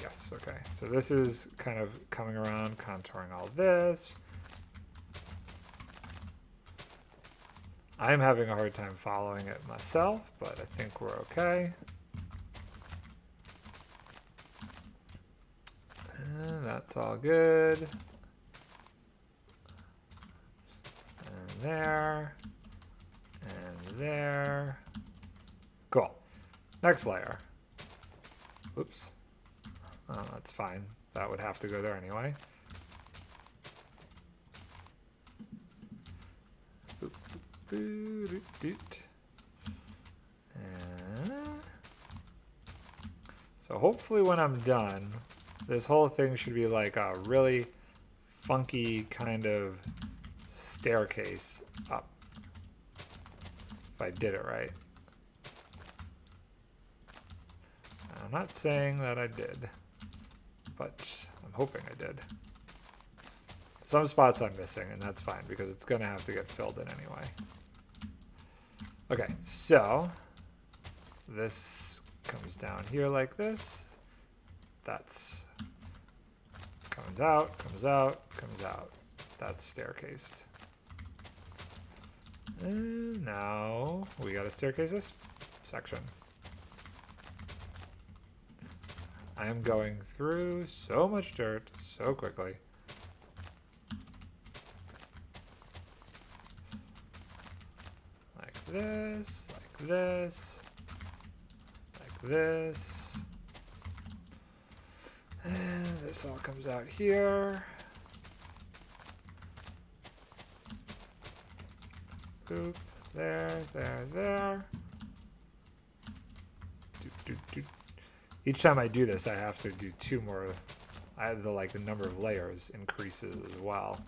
Yes, okay. So this is kind of coming around, contouring all this. I'm having a hard time following it myself, but I think we're okay. And that's all good. And there. And there. Cool. Next layer. Oops. Oh, that's fine. That would have to go there anyway. Boop, boop, boop, doot, doot. And so hopefully when I'm done, this whole thing should be like a really funky kind of staircase up. If I did it right. I'm not saying that I did, but I'm hoping I did. Some spots I'm missing, and that's fine because it's going to have to get filled in anyway. Okay, so this comes down here like this. That's comes out, comes out, comes out. That's staircased. And now we got to staircase this section. I am going through so much dirt so quickly. Like this, like this, like this. And this all comes out here. Boop, there, there, there. Doop, doop, doop. Each time I do this, I have to do two more. I have the number of layers increases as well.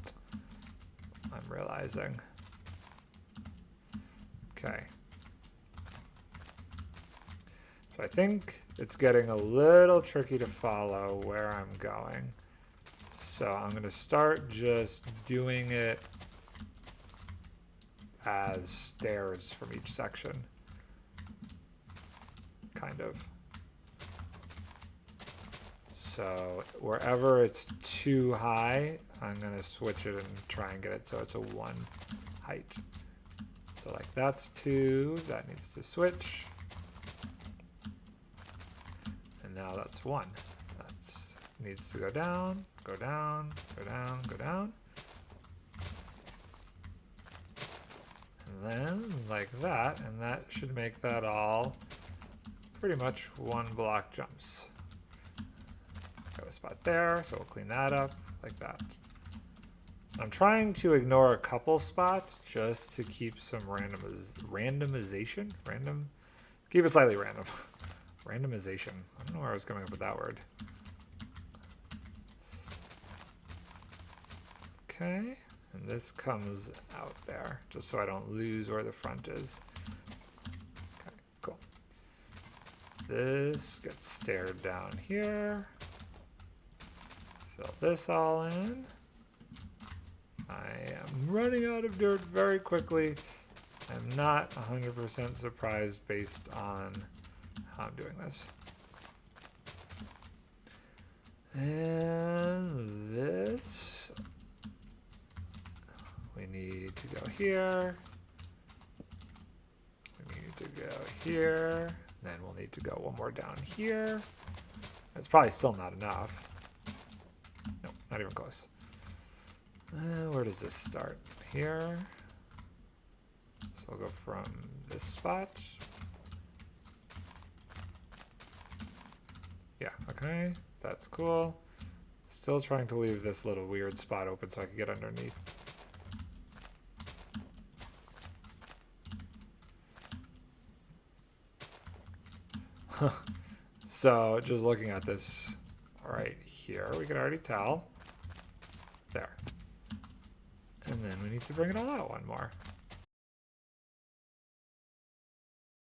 I'm realizing. Okay. So I think it's getting a little tricky to follow where I'm going. So I'm going to start just doing it as stairs from each section. Kind of. So wherever it's too high, I'm going to switch it and try and get it so it's a 1 height. So like that's 2, that needs to switch. And now that's 1. That's needs to go down, go down, go down, go down. And then like that, and that should make that all pretty much 1 block jumps. Got a spot there, so we'll clean that up like that. I'm trying to ignore a couple spots just to keep some randomization. Keep it slightly random. Randomization. I don't know where I was coming up with that word. Okay, and this comes out there, just so I don't lose where the front is. Okay, cool. This gets stared down here. Fill this all in. I am running out of dirt very quickly. I'm not 100% surprised based on how I'm doing this. And this, we need to go here. We need to go here. Then we'll need to go one more down here. That's probably still not enough. No, not even close. Where does this start? Here. So I'll go from this spot. Yeah, okay. That's cool. Still trying to leave this little weird spot open so I can get underneath. So just looking at this right here, we can already tell. There. And then we need to bring it all out one more.